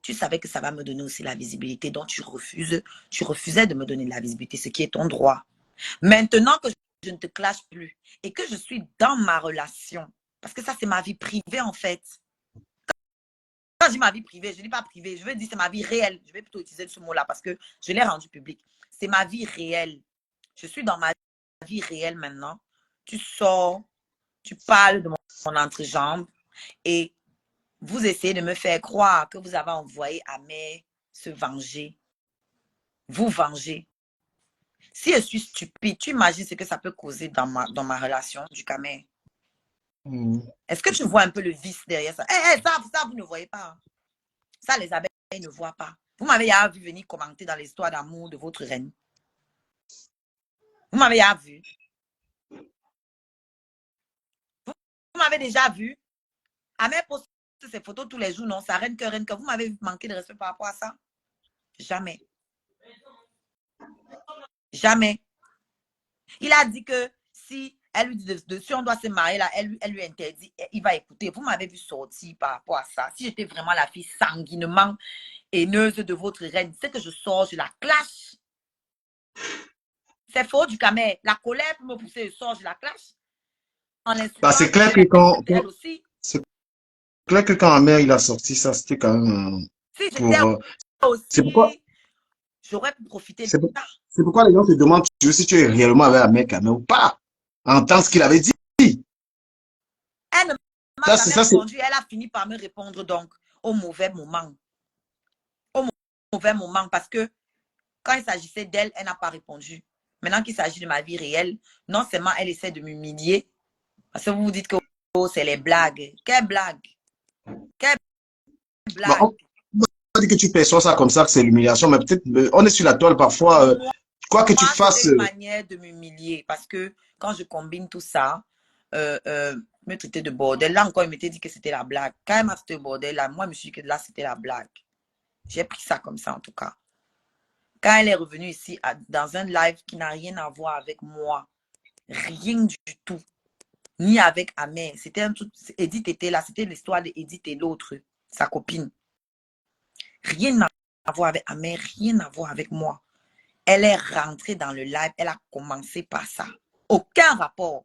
tu savais que ça va me donner aussi la visibilité. Donc, tu refusais de me donner de la visibilité, ce qui est ton droit. Maintenant que je ne te clash plus et que je suis dans ma relation, parce que ça, c'est ma vie privée en fait. Quand je dis ma vie privée, je ne dis pas privée, je veux dire c'est ma vie réelle. Je vais plutôt utiliser ce mot-là parce que je l'ai rendu public. C'est ma vie réelle. Je suis dans ma vie réelle maintenant. Tu sors, tu parles de mon entrejambe et vous essayez de me faire croire que vous avez envoyé Amé se venger. Vous venger. Si je suis stupide, tu imagines ce que ça peut causer dans ma relation du Camer. Est-ce que tu vois un peu le vice derrière ça? Ça, vous ne voyez pas. Ça, les abeilles ne voient pas. Vous m'avez déjà vu venir commenter dans l'histoire d'amour de votre reine. Vous m'avez déjà vu. Vous m'avez déjà vu. Amé poste ses photos tous les jours, non? Sa reine que vous m'avez manqué de respect par rapport à ça? Jamais. Jamais. Il a dit que si elle lui dit si on doit se marier là, elle lui interdit, il va écouter. Vous m'avez vu sortir par rapport à ça. Si j'étais vraiment la fille sanguinement haineuse de votre reine, c'est que je sors, je la clash. C'est faux du Camer. La colère pour me pousser, je sors, je la clash. C'est clair que quand Amé il a sorti ça, c'était quand même si j'étais aussi, c'est pourquoi j'aurais pu profiter de ça. C'est pourquoi les gens te demandent si tu es réellement avec Amé ou pas. Entends ce qu'il avait dit. Elle ne m'a jamais répondu. Elle a fini par me répondre donc au mauvais moment. Au mauvais moment parce que quand il s'agissait d'elle, elle n'a pas répondu. Maintenant qu'il s'agit de ma vie réelle, non seulement elle essaie de m'humilier, parce que vous vous dites que oh, c'est les blagues. Quelle blague? Quelle blague? On dit que tu perçois ça comme ça, que c'est l'humiliation, mais peut-être on est sur la toile parfois. quoi que tu Moi, fasses, c'était une manière de m'humilier parce que quand je combine tout ça, me traiter de bordel. Là encore, il m'était dit que c'était la blague. Quand elle m'a traité de bordel, là, moi, je me suis dit que là, c'était la blague. J'ai pris ça comme ça, en tout cas. Quand elle est revenue ici, dans un live qui n'a rien à voir avec moi, rien du tout, ni avec Amé. C'était un truc, Edith était là, c'était l'histoire d'Edith et l'autre, sa copine. Rien à voir avec Amé, rien à voir avec moi. Elle est rentrée dans le live, elle a commencé par ça. Aucun rapport.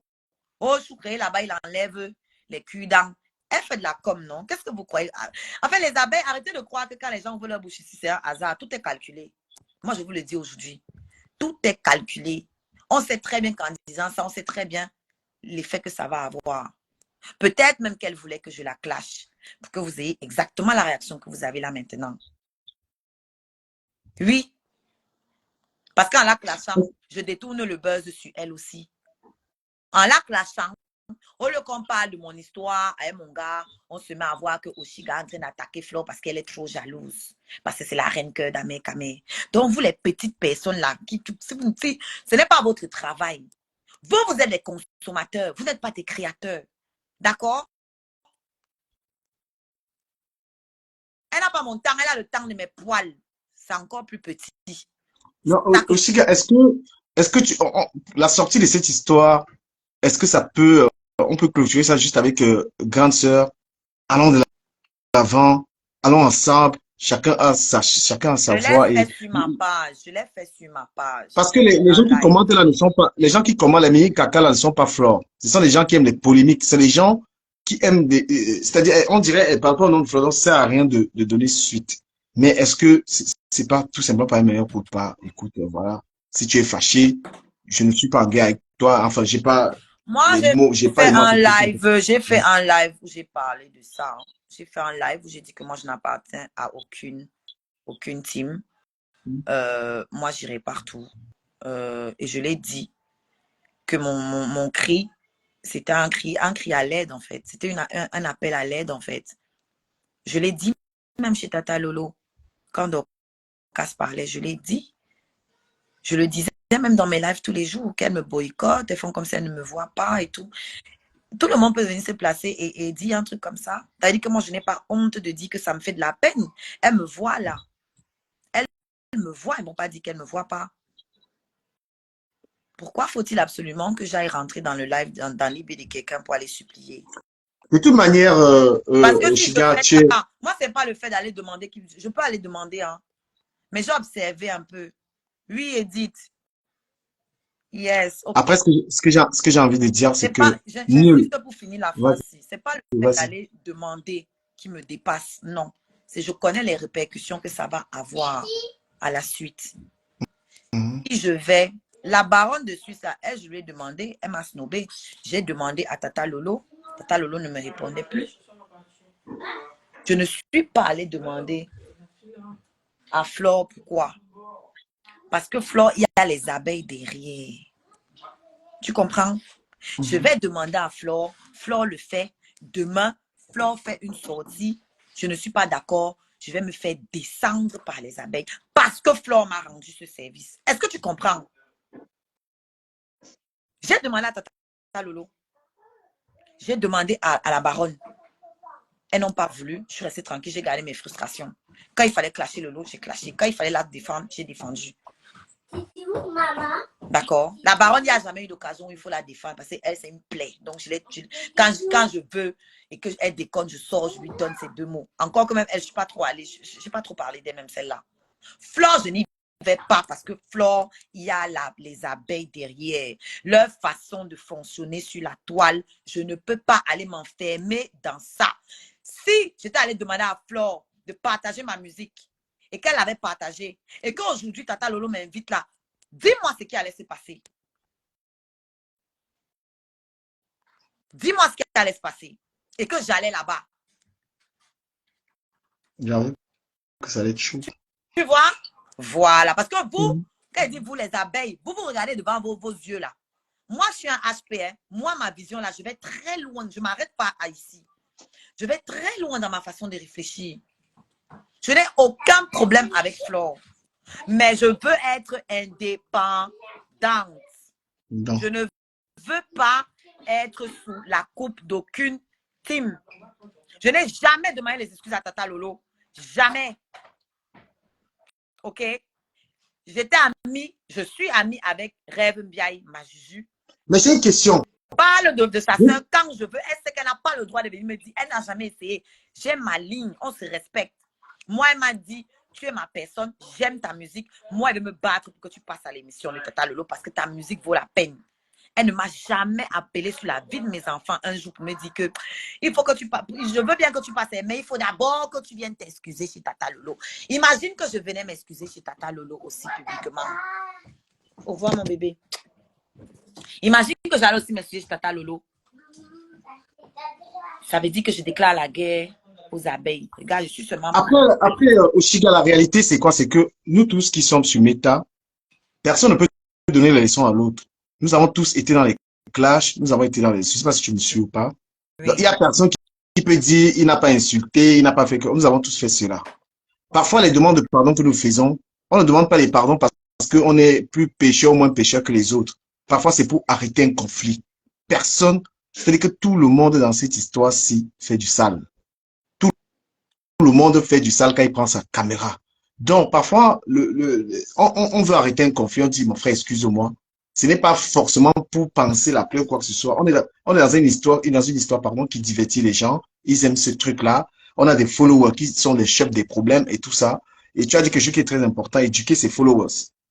Oh, Choukré, là-bas, il enlève les cul-dents. Elle fait de la com, non? Qu'est-ce que vous croyez? En fait, les abeilles, arrêtez de croire que quand les gens ouvrent leur bouche ici, c'est un hasard. Tout est calculé. Moi, je vous le dis aujourd'hui. Tout est calculé. On sait très bien qu'en disant ça, on sait très bien l'effet que ça va avoir. Peut-être même qu'elle voulait que je la clash pour que vous ayez exactement la réaction que vous avez là maintenant. Oui. Parce qu'en la clashant, je détourne le buzz sur elle aussi. En la clashant, au lieu qu'on parle de mon histoire avec mon gars, on se met à voir que Oshiga est en train d'attaquer Flo parce qu'elle est trop jalouse. Parce que c'est la reine cœur d'Amé Kamé. Donc, vous, les petites personnes là, ce n'est pas votre travail. Vous, vous êtes des consommateurs. Vous n'êtes pas des créateurs. D'accord? Elle n'a pas mon temps. Elle a le temps de mes poils. C'est encore plus petit. non, Oshiga, est-ce que la sortie de cette histoire, est-ce que ça peut, on peut clôturer ça juste avec grande sœur, allons de l'avant, allons ensemble, chacun a sa Je l'ai voix fait sur ma page. Je l'ai fait sur ma page. parce que les gens qui commentent là ne sont pas, les gens qui commentent les mini caca là ne sont pas Flore. Ce sont les gens qui aiment les polémiques. C'est les gens qui aiment c'est-à-dire, on dirait, par rapport au nom de Flore, ça sert à rien de donner suite. Mais est-ce que c'est pas tout simplement pas un meilleur coup de pas? Écoute, voilà. Si tu es fâché, je ne suis pas en guerre avec toi. Enfin, j'ai pas Moi, les j'ai mots, j'ai pas fait les mots un appropriés. live. J'ai fait un live où j'ai parlé de ça. J'ai fait un live où j'ai dit que moi, je n'appartiens à aucune team. Moi, j'irai partout. Et je l'ai dit que mon cri, c'était un cri à l'aide, en fait. C'était un appel à l'aide, en fait. Je l'ai dit même chez Tata Lolo. Quand Dorcas parlait, je l'ai dit. Je le disais même dans mes lives tous les jours, qu'elle me boycotte, elles font comme si elles ne me voient pas et tout. Tout le monde peut venir se placer et dire un truc comme ça. C'est-à-dire que moi, je n'ai pas honte de dire que ça me fait de la peine. Elles me voient là. Elles me voient, elles ne m'ont pas dit qu'elles ne me voient pas. Pourquoi faut-il absolument que j'aille rentrer dans le live, dans l'IB de quelqu'un pour aller supplier? De toute manière, Parce que si je Shiga, fais tu es, ça, moi, ce n'est pas le fait d'aller demander. Je peux aller demander, hein. Mais j'ai observé un peu. Oui, Edith. Yes, ok. après ce que j'ai envie de dire, c'est C'est pas, que nul, j'insiste pour finir la vas-y, phrase. C'est pas le fait vas-y. d'aller demander qui me dépasse. Non. C'est je connais les répercussions que ça va avoir à la suite. Mhm. Si je vais, la baronne de Suisse, elle, je lui ai demandé, elle m'a snobé. J'ai demandé à Tata Lolo. Tata Lolo ne me répondait plus. Je ne suis pas allée demander à Flore pourquoi. Parce que Flore, il y a les abeilles derrière. Tu comprends? Je vais demander à Flore. Flore le fait. Demain, Flore fait une sortie. Je ne suis pas d'accord. Je vais me faire descendre par les abeilles parce que Flore m'a rendu ce service. Est-ce que tu comprends? J'ai demandé à Tata Lolo. J'ai demandé à la baronne. Elles n'ont pas voulu. Je suis restée tranquille. J'ai gardé mes frustrations. Quand il fallait clasher le lot, j'ai clashé. Quand il fallait la défendre, j'ai défendu. D'accord. La baronne, il n'y a jamais eu d'occasion où il faut la défendre parce qu'elle, c'est une plaie. Donc, quand je veux et qu'elle déconne, je sors, je lui donne ces deux mots. Encore que même elle, je ne suis pas trop allée, je n'ai pas trop parlé d'elle, même celle-là. Flore, je n'y vais pas parce que Flore, il y a les abeilles derrière. Leur façon de fonctionner sur la toile, je ne peux pas aller m'enfermer dans ça. Si j'étais allée demander à Flore de partager ma musique et qu'elle avait partagé et qu'aujourd'hui, Tata Lolo m'invite là, dis-moi ce qui allait se passer. Dis-moi ce qui allait se passer. Et que j'allais là-bas. J'avoue que ça allait être chaud. Tu vois? Voilà. Parce que vous, quand je dis vous les abeilles, vous regardez devant vos yeux là. Moi, je suis un HP. Hein. Moi, ma vision là, je vais très loin. Je ne m'arrête pas à ici. Je vais très loin dans ma façon de réfléchir. Je n'ai aucun problème avec Flore. Mais je veux être indépendante. Donc, Je ne veux pas être sous la coupe d'aucune team. Je n'ai jamais demandé les excuses à Tata Lolo. Jamais. OK? J'étais amie, je suis amie avec Rêve Mbiaye, ma juju. mais j'ai une question. Parle de sa soeur quand je veux. Elle sait qu'elle n'a pas le droit de venir me dire. Elle n'a jamais essayé. J'ai ma ligne. On se respecte. Moi, elle m'a dit, tu es ma personne. J'aime ta musique. Moi, elle veut me battre pour que tu passes à l'émission de Tata Lolo parce que ta musique vaut la peine. Elle ne m'a jamais appelé sur la vie de mes enfants un jour pour me dire que il faut que tu passes. Je veux bien que tu passes, mais il faut d'abord que tu viennes t'excuser chez Tata Lolo. Imagine que je venais m'excuser chez Tata Lolo aussi publiquement. Au revoir, mon bébé. Imagine que j'allais aussi m'excuser chez Tata Lolo. Ça veut dire que je déclare la guerre aux abeilles. Regarde, je suis seulement... Après Oshiga, la réalité, c'est quoi? C'est que nous tous qui sommes sur Meta, personne ne peut donner la leçon à l'autre. Nous avons tous été dans les clashs, nous avons été dans les... Je ne sais pas si tu me suis ou pas. Oui. Donc, il n'y a personne qui peut dire il n'a pas insulté, il n'a pas fait que... Nous avons tous fait cela. Parfois, les demandes de pardon que nous faisons, on ne demande pas les pardons parce qu'on est plus pécheur ou moins pécheur que les autres. Parfois, c'est pour arrêter un conflit. Personne, c'est-à-dire que tout le monde dans cette histoire-ci fait du sale. Tout le monde fait du sale quand il prend sa caméra. Donc, parfois, on veut arrêter un conflit, on dit, mon frère, excuse-moi. Ce n'est pas forcément pour penser la plaie ou quoi que ce soit. On est dans une histoire, pardon, qui divertit les gens. Ils aiment ce truc-là. On a des followers qui sont les chefs des problèmes et tout ça. Et tu as dit quelque chose qui est très important, éduquer ses followers.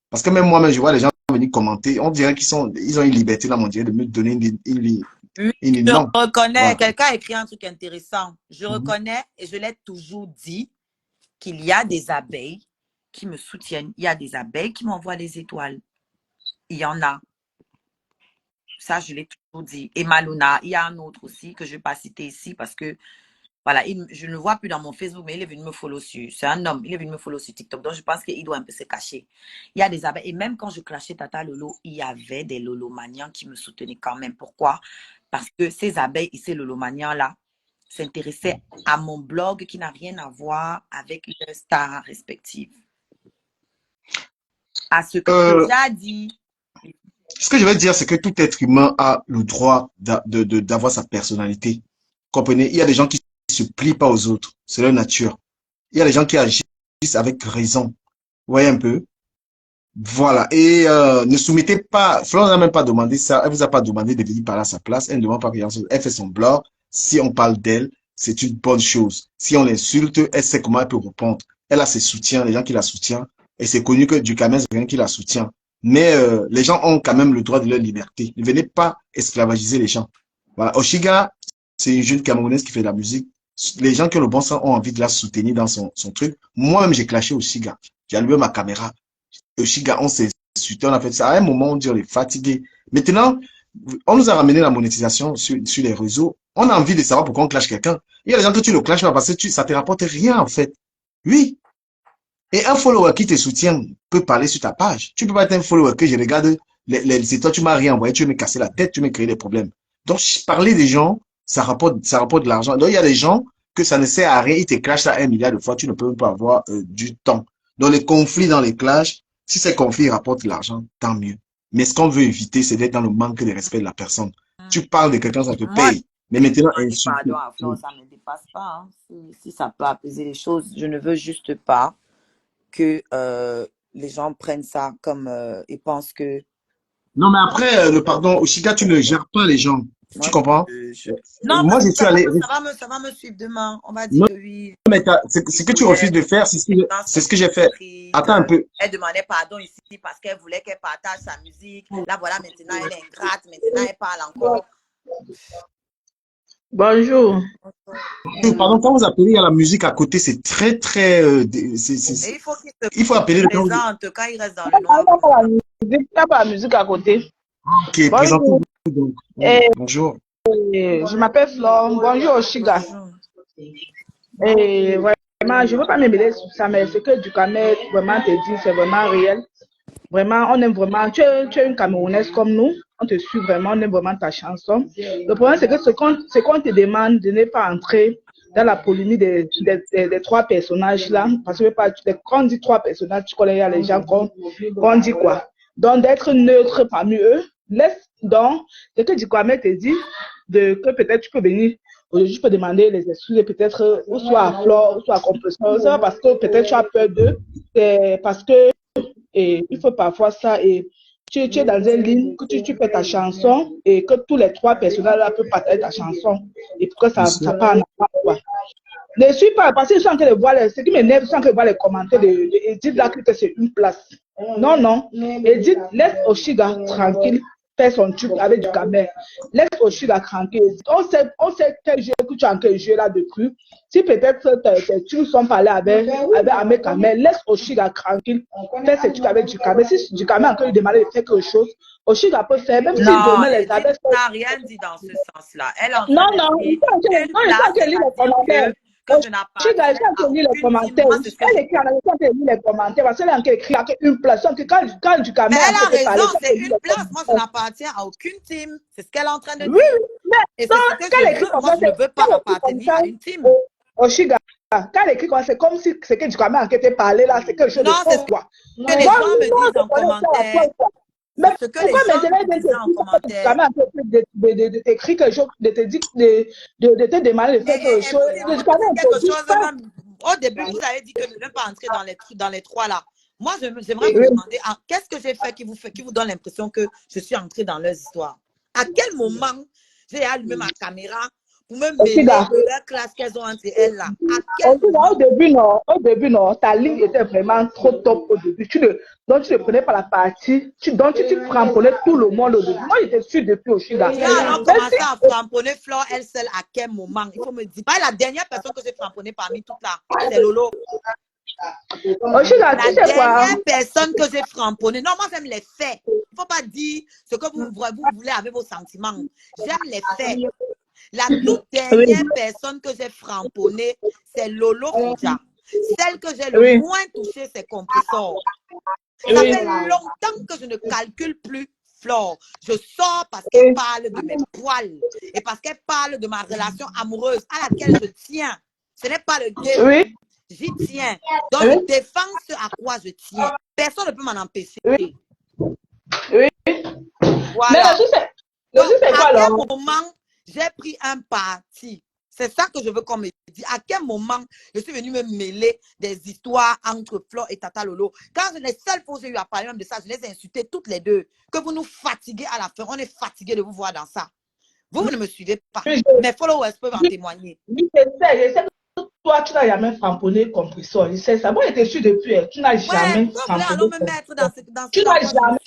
Parce que même moi-même, je vois les gens venir commenter. On dirait ils ont une liberté là, on dirait de me donner une Je non. reconnais, Voilà. quelqu'un a écrit un truc intéressant. Je reconnais et je l'ai toujours dit qu'il y a des abeilles qui me soutiennent. Il y a des abeilles qui m'envoient des étoiles. Il y en a. Ça, je l'ai toujours dit. Et Maluna, il y a un autre aussi que je ne vais pas citer ici parce que, voilà, je ne le vois plus dans mon Facebook, mais il est venu me follow sur. C'est un homme, il est venu me follow sur TikTok. Donc, je pense qu'il doit un peu se cacher. Il y a des abeilles. Et même quand je clashais Tata Lolo, il y avait des lolomanians qui me soutenaient quand même. Pourquoi? Parce que ces abeilles et ces lolomanians-là s'intéressaient à mon blog qui n'a rien à voir avec leurs stars respectives. À ce que tu as déjà dit. Ce que je veux dire, c'est que tout être humain a le droit d'avoir sa personnalité. Comprenez? Il y a des gens qui ne se plient pas aux autres. C'est leur nature. Il y a des gens qui agissent avec raison. Vous voyez un peu? Voilà. Et ne soumettez pas. Florence n'a même pas demandé ça. Elle vous a pas demandé de venir parler à sa place. Elle ne demande pas rien. Elle fait son blog. Si on parle d'elle, c'est une bonne chose. Si on l'insulte, elle sait comment elle peut répondre. Elle a ses soutiens, les gens qui la soutiennent. Et c'est connu que Ducamel, c'est rien qui la soutient. Mais les gens ont quand même le droit de leur liberté. Ne venez pas esclavagiser les gens. Voilà. Oshiga, c'est une jeune Camerounaise qui fait de la musique. Les gens qui ont le bon sens ont envie de la soutenir dans son truc. Moi-même, j'ai clashé Oshiga. J'ai allumé ma caméra. Oshiga, on s'est insulté, on a fait ça. À un moment, on dit on est fatigué. Maintenant, on nous a ramené la monétisation sur les réseaux. On a envie de savoir pourquoi on clash quelqu'un. Il y a des gens que tu ne clashes pas parce que ça te rapporte rien, en fait. Oui. Et un follower qui te soutient peut parler sur ta page. Tu peux pas être un follower que je regarde c'est toi, tu m'as rien envoyé, tu veux me casser la tête, tu veux me créer des problèmes. Donc, parler des gens, ça rapporte de l'argent. Donc, il y a des gens que ça ne sert à rien, ils te clashent ça 1 milliard de fois, tu ne peux même pas avoir du temps. Donc, les conflits dans les clashs, si ces conflits rapportent de l'argent, tant mieux. Mais ce qu'on veut éviter, c'est d'être dans le manque de respect de la personne. Tu parles de quelqu'un, ça te paye. Mais maintenant, Pardon, ça ne me dépasse pas. Hein. Si ça peut apaiser les choses, je ne veux juste pas que les gens prennent ça comme et pensent que... Non, mais après, le pardon, Oshiga, tu ne gères pas les gens. Tu comprends? Non, moi, je suis allé... ça va me suivre demain. On va dire non, que oui. Mais ce que tu refuses de faire, c'est ce que j'ai fait. Attends un peu. Elle demandait pardon ici parce qu'elle voulait qu'elle partage sa musique. Là, voilà, maintenant, elle est ingrate. Maintenant, elle parle encore. Bonjour. Pardon, quand vous appelez à la musique à côté, c'est très, très... il faut appeler le présente quand il reste dans le noir. Il n'y a pas la musique à côté. Ok, présentez-vous donc. Bonjour. Je m'appelle Flore. Bonjour, Oshiga. Et vraiment, je ne veux pas me mêler sur ça, mais ce que Ducamel vraiment te dit, c'est vraiment réel. Vraiment, on aime vraiment. Tu es une Camerounaise comme nous. On te suit vraiment, on aime vraiment ta chanson. Le problème, c'est que ce qu'on te demande de ne pas entrer dans la polémique des trois personnages là, parce que quand on dit trois personnages, tu connais, il y a les gens qu'on dit quoi. Donc, d'être neutre parmi eux, laisse donc, ce que Kwame te dit, que peut-être tu peux venir, aujourd'hui, je peux demander les excuses, peut-être, ou soit à Flore, ou soit à Compression, ça, parce que peut-être tu as peur d'eux, parce que, il faut parfois ça, et tu es dans une ligne, que tu fais ta chanson, et que tous les trois personnages là peuvent partager ta chanson, et pour que ça part en avant, quoi. Ne suis pas, parce que je suis en train de voir, ce qui m'énerve, je suis en train de voir les commentaires Edith là, que c'est une place. Non, non. Edith, laisse Oshiga tranquille faire son truc avec du camer. Laisse Oshiga tranquille. On sait quel jeu que tu as en train de jouer là depuis. Si peut-être tu nous sont parlé avec Kamer, laisse Oshiga tranquille faire ce truc avec du camer. Si du camer a encore demandé de faire quelque chose, Oshiga peut faire, même si demain les abeilles. Elle n'a rien dit dans ce sens-là. Elle en non, non, il faut que lire les commentaires. Que je n'appartiens à les commentaires. Elle écrit en les commentaires parce qu'elle a écrit une place. Quand du caméra. Elle a raison, c'est une place. Moi, je n'appartiens à aucune team. C'est ce qu'elle est en train de dire. Oui, mais et c'est ce que je veux. Moi, je ne veux pas appartenir à une team. Oshiga, quand elle écrit comme c'est comme si c'est que du caméra qui était parlé là, c'est quelque chose de faux, quoi. Que les gens me disent en commentaire. Mais ce que les gens disent en commentaire. De t'écrire quelque chose, de te dire, de te demander de faire quelque chose. Au début, vous avez dit que je ne vais pas entrer dans les trois là. Moi, j'aimerais vous demander, qu'est-ce que j'ai fait qui vous donne l'impression que je suis entrée dans leurs histoires? À quel moment j'ai allumé ma caméra pour me mêler de la classe qu'elles ont entre elles là? Au début, non, ta ligne était vraiment trop top au début. Donc, tu ne prenais pas la partie. Donc, tu frapponnais tout le monde au début. Moi, j'étais sûre depuis Oshiga. Tu as alors commencé à frapponner Flore, elle seule, à quel moment? Il faut me dire. Pas la dernière personne que j'ai frapponnée parmi toutes là, c'est Lolo. Oshiga, la dernière personne que j'ai frapponnée. Non, moi, j'aime les faits. Il ne faut pas dire ce que vous voulez avec vos sentiments. J'aime les faits. La toute dernière personne que j'ai frapponnée, c'est Lolo Fouja. Celle que j'ai le moins touchée, c'est Compressor. Ça fait longtemps que je ne calcule plus Flore. Je sors parce qu'elle parle de mes poils et parce qu'elle parle de ma relation amoureuse à laquelle je tiens. Ce n'est pas le game. J'y tiens. Donc, je défends ce à quoi je tiens. Personne ne peut m'en empêcher. Voilà. Donc, à quel moment j'ai pris un parti? C'est ça que je veux qu'on me dise. À quel moment je suis venue me mêler des histoires entre Flore et Tata Lolo? Quand les seules fois où j'ai eu à parler même de ça, je les ai insultées toutes les deux. Que vous nous fatiguez à la fin. On est fatigué de vous voir dans ça. Vous ne me suivez pas. Mes followers peuvent en témoigner. Oui, je sais que toi, tu n'as jamais framponné Compressor. Je sais ça. Moi, j'étais sûre depuis. Tu n'as jamais framponné. Allons me mettre dans ce tu n'as jamais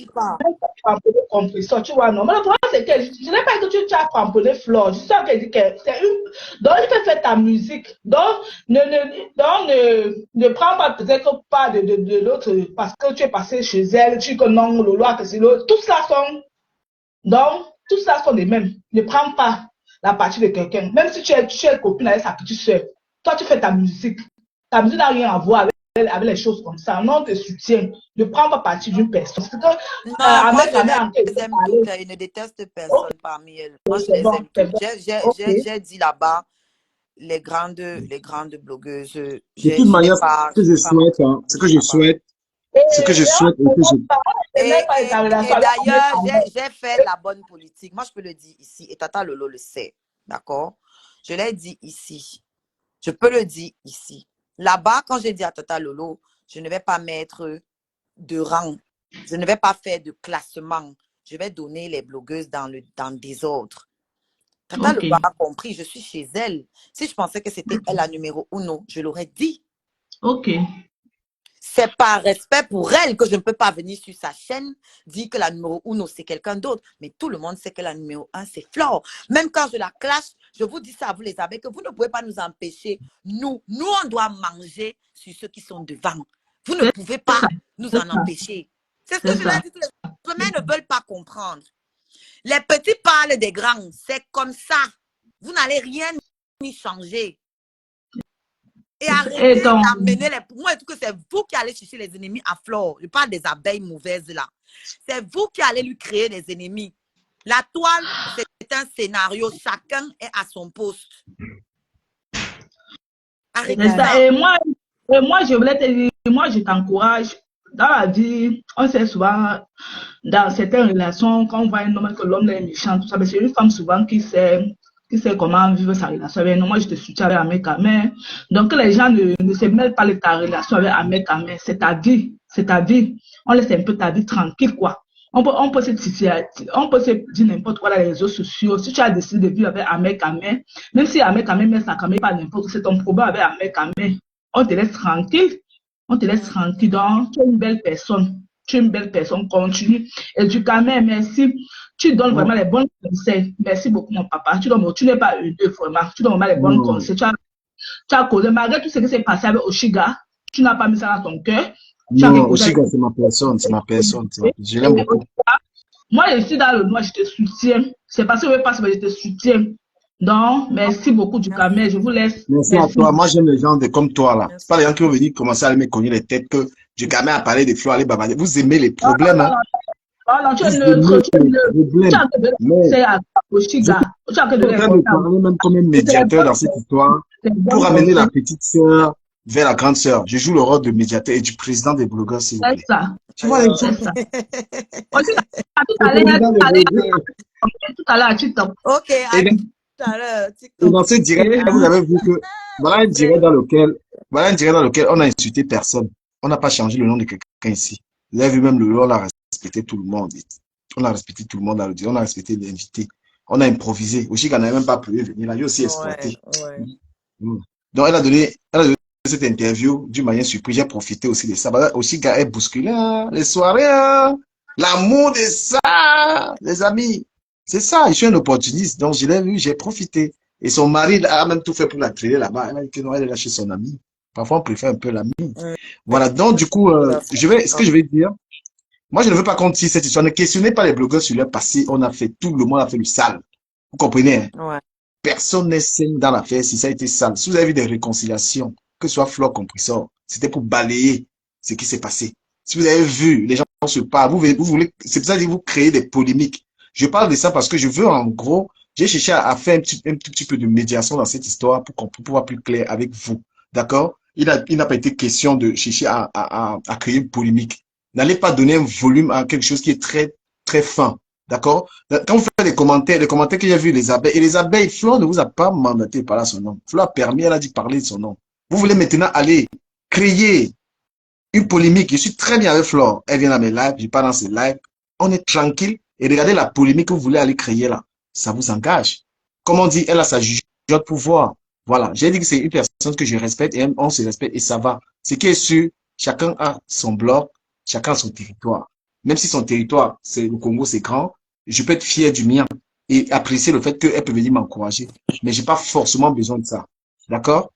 framponné Compressor. Tu vois, non. Mais le problème, c'est que je n'ai pas dit que tu as framponné Flore. Je sais qu'elle dit que c'est une. Donc, tu peux faire ta musique. Donc, ne prends pas peut-être pas de l'autre parce que tu es passé chez elle. Tu connais non, Lolo, que c'est l'autre. Tout ça sont. Donc, tout ça sont les mêmes. Ne prends pas la partie de quelqu'un. Même si tu es copine avec sa petite soeur. Toi, tu fais ta musique. Ta musique n'a rien à voir avec les choses comme ça. Non, on te soutient. Ne prends pas partie d'une personne. Parce que, moi, je les aime toutes. Je ne déteste personne parmi elles. Moi, je les aime toutes. J'ai dit là-bas, les grandes blogueuses. De toute manière, ce que je souhaite, ce que je souhaite. Et d'ailleurs, j'ai fait la bonne politique. Moi, je peux le dire ici. Et Tata Lolo le sait. D'accord? Je l'ai dit ici. Je peux le dire ici. Là-bas, quand j'ai dit à Tata Lolo, je ne vais pas mettre de rang. Je ne vais pas faire de classement. Je vais donner les blogueuses dans le désordre. Tata Lolo a compris, je suis chez elle. Si je pensais que c'était elle la numéro 1, je l'aurais dit. Ok. C'est par respect pour elle que je ne peux pas venir sur sa chaîne dire que la numéro 1, c'est quelqu'un d'autre. Mais tout le monde sait que la numéro 1, c'est Flore. Même quand je la clash, je vous dis ça à vous les abeilles, que vous ne pouvez pas nous empêcher. Nous, on doit manger sur ceux qui sont devant. Vous ne pouvez pas nous en empêcher. C'est ce que je leur dis. Les humains ne veulent pas comprendre. Les petits parlent des grands. C'est comme ça. Vous n'allez rien y changer. Et arrêtez d'amener les... Moi, je trouve que c'est vous qui allez chercher les ennemis à Flore. Je parle des abeilles mauvaises là. C'est vous qui allez lui créer des ennemis. La toile, c'est un scénario. Chacun est à son poste. Arrêtez C'est ça. ça. Et moi, je voulais te dire, moi, je t'encourage. Dans la vie, on sait souvent, dans certaines relations, quand on voit un homme, que l'homme est méchant, tout ça, mais c'est une femme souvent qui sait comment vivre sa relation avec nous. Moi, je te soutiens avec Ahmed Kamel. Donc, que les gens ne se mêlent pas de ta relation avec Ahmed Kamel. C'est ta vie. C'est ta vie. On laisse un peu ta vie tranquille, quoi. On peut se dire n'importe quoi dans les réseaux sociaux. Si tu as décidé de vivre avec Ahmed Kamel, même si Ahmed Kamel met sa caméra pas n'importe quoi, c'est ton problème avec Ahmed Kamel. On te laisse tranquille. On te laisse tranquille. Donc, tu es une belle personne. Tu es une belle personne. Continue. Et du Kamel, merci. Tu donnes vraiment les bons conseils. Merci beaucoup, mon papa. Tu n'es pas une deux, vraiment. Tu donnes vraiment les bons conseils. Tu as causé, malgré tout ce qui s'est passé avec Oshiga, tu n'as pas mis ça dans ton cœur. Non, Oshiga, c'est ma personne. C'est ma personne. Je l'aime beaucoup. Moi, je suis dans le noir, je te soutiens. C'est parce que je veux pas, mais je te soutiens. Donc, merci beaucoup du Kamel. Je vous laisse. Merci à toi. Moi, j'aime les gens comme toi, là. C'est pas les gens qui vont venir commencer à me cogner les têtes que du Kamel a parlé des fleurs, aller bavarder. Vous aimez les problèmes, hein? Non, tu es Vous neutre. Tu es aimez les problèmes. neutre. C'est à Oshiga. Tu as que Je de suis en train de parler même comme un médiateur dans cette histoire pour amener la petite sœur vers la grande sœur. Je joue le rôle de médiateur et du président des blogueurs, s'il vous C'est plaît. ça. Tu vois les gens? C'est ça. Tout à l'heure, tu t'en. Ok, Et à tout à l'heure. dans ce direct, vous avez vu que voilà un direct dans lequel on a insulté personne. On n'a pas changé le nom de quelqu'un ici. Vous avez vu même le nom, on a respecté tout le monde. On a respecté tout le monde dans le direct. On a respecté l'invité. On a improvisé. Aussi, qu'on n'avait même pas prévu venir là. Il a aussi exploité. Ouais. Donc, elle a donné cette interview d'une manière surprise. J'ai profité aussi de ça. Aussi, gars, elle bousculé, hein, les soirées, hein, l'amour de ça, les amis. C'est ça. Je suis un opportuniste. Donc, je l'ai vu, j'ai profité. Et son mari a même tout fait pour la traîner là-bas. Elle a dit que non, elle est là chez son ami. Parfois, on préfère un peu l'ami. Voilà. Donc, du coup, ce que je vais dire, moi, je ne veux pas qu'on tire cette histoire. Ne questionnez pas les blogueurs sur leur passé. On a fait, tout le monde a fait le sale. Vous comprenez? Ouais. Personne n'est sain dans l'affaire si ça a été sale. Si vous avez vu des réconciliations, que ce soit Flore Compressor, c'était pour balayer ce qui s'est passé. Si vous avez vu, les gens se parlent, vous voulez, c'est pour ça que vous créez des polémiques. Je parle de ça parce que je veux, en gros, j'ai cherché à faire un tout petit peu de médiation dans cette histoire pour pouvoir plus clair avec vous. D'accord? Il n'a pas été question de chercher à créer une polémique. N'allez pas donner un volume à quelque chose qui est très, très fin. D'accord? Quand vous faites les commentaires qu'il y a vu les abeilles, et les abeilles, Flore ne vous a pas mandaté par là son nom. Flore a permis, elle a dit parler de son nom. Vous voulez maintenant aller créer une polémique. Je suis très bien avec Flore. Elle vient dans mes lives, je parle dans ses lives. On est tranquille et regardez la polémique que vous voulez aller créer là. Ça vous engage. Comme on dit, elle a sa jugeote de pouvoir. Voilà. J'ai dit que c'est une personne que je respecte et on se respecte et ça va. Ce qui est sûr, chacun a son bloc, chacun a son territoire. Même si son territoire, c'est le Congo, c'est grand, je peux être fier du mien et apprécier le fait qu'elle peut venir m'encourager. Mais j'ai pas forcément besoin de ça. D'accord?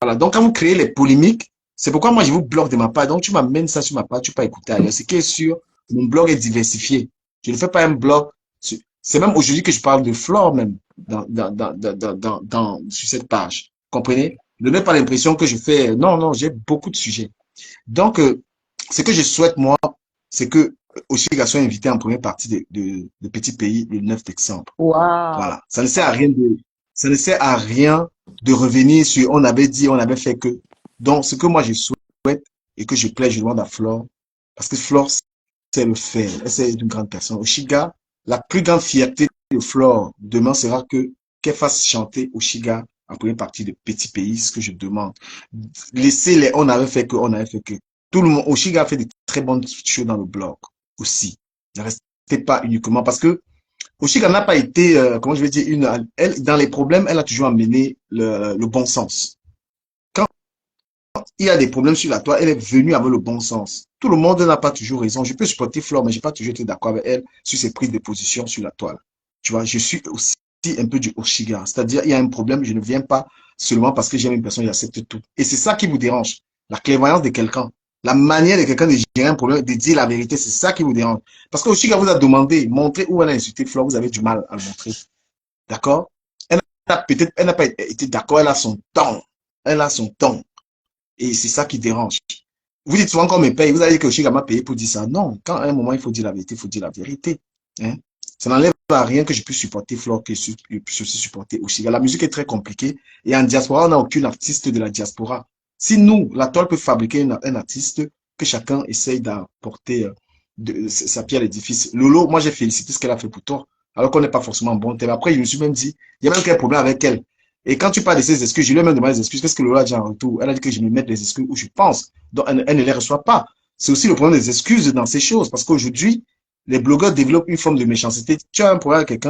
Voilà. Donc, quand vous créez les polémiques, c'est pourquoi moi, je vous bloque de ma part. Donc, tu m'amènes ça sur ma part, tu peux pas écouter ailleurs. Ce qui est sûr, mon blog est diversifié. Je ne fais pas un blog. C'est même aujourd'hui que je parle de Flore même sur cette page. Comprenez? Ne donnez pas l'impression que je fais. Non, j'ai beaucoup de sujets. Donc, ce que je souhaite, moi, c'est que Oshiga soit invité en première partie de Petit Pays le 9 décembre. Wow. Voilà. Ça ne sert à rien de revenir sur on avait dit, on avait fait que. Donc, ce que moi je souhaite et que je plaide, je demande à Flore, parce que Flore, c'est le faire. Elle, c'est une grande personne. Oshiga, la plus grande fierté de Flore demain sera qu'elle fasse chanter Oshiga en première partie de Petit Pays, ce que je demande. Laissez les on avait fait que, on avait fait que. Tout le monde, Oshiga a fait de très bonnes choses dans le blog aussi. Ne restez pas uniquement parce que Oshiga n'a pas été, comment je vais dire, elle, dans les problèmes, elle a toujours amené le bon sens. Quand il y a des problèmes sur la toile, elle est venue avec le bon sens. Tout le monde n'a pas toujours raison. Je peux supporter Flore, mais j'ai pas toujours été d'accord avec elle sur ses prises de position sur la toile. Tu vois, je suis aussi un peu du Oshiga. C'est-à-dire, il y a un problème, je ne viens pas seulement parce que j'aime une personne, j'accepte tout. Et c'est ça qui vous dérange. La clairvoyance de quelqu'un. La manière de quelqu'un de gérer un problème, de dire la vérité, c'est ça qui vous dérange. Parce que Oshiga vous a demandé, montrer où elle a insulté Flore, vous avez du mal à le montrer. D'accord? Elle n'a pas été d'accord, elle a son temps. Elle a son temps. Et c'est ça qui dérange. Vous dites souvent qu'on me paye, vous allez dire que Oshiga m'a payé pour dire ça. Non, quand à un moment il faut dire la vérité, il faut dire la vérité. Hein? Ça n'enlève à rien que je puisse supporter Flore, que je puisse aussi supporter Oshiga. La musique est très compliquée. Et en diaspora, on n'a aucun artiste de la diaspora. Si nous, la toile peut fabriquer un artiste, que chacun essaye d'apporter sa pierre à l'édifice. Lolo, moi, j'ai félicité ce qu'elle a fait pour toi. Alors qu'on n'est pas forcément en bon terme. Après, je me suis même dit, il y a même quel problème avec elle. Et quand tu parles de ses excuses, je lui ai même demandé des excuses. Qu'est-ce que Lola a dit en retour? Elle a dit que je me mette les excuses où je pense. Donc, elle ne les reçoit pas. C'est aussi le problème des excuses dans ces choses. Parce qu'aujourd'hui, les blogueurs développent une forme de méchanceté. Tu as un problème avec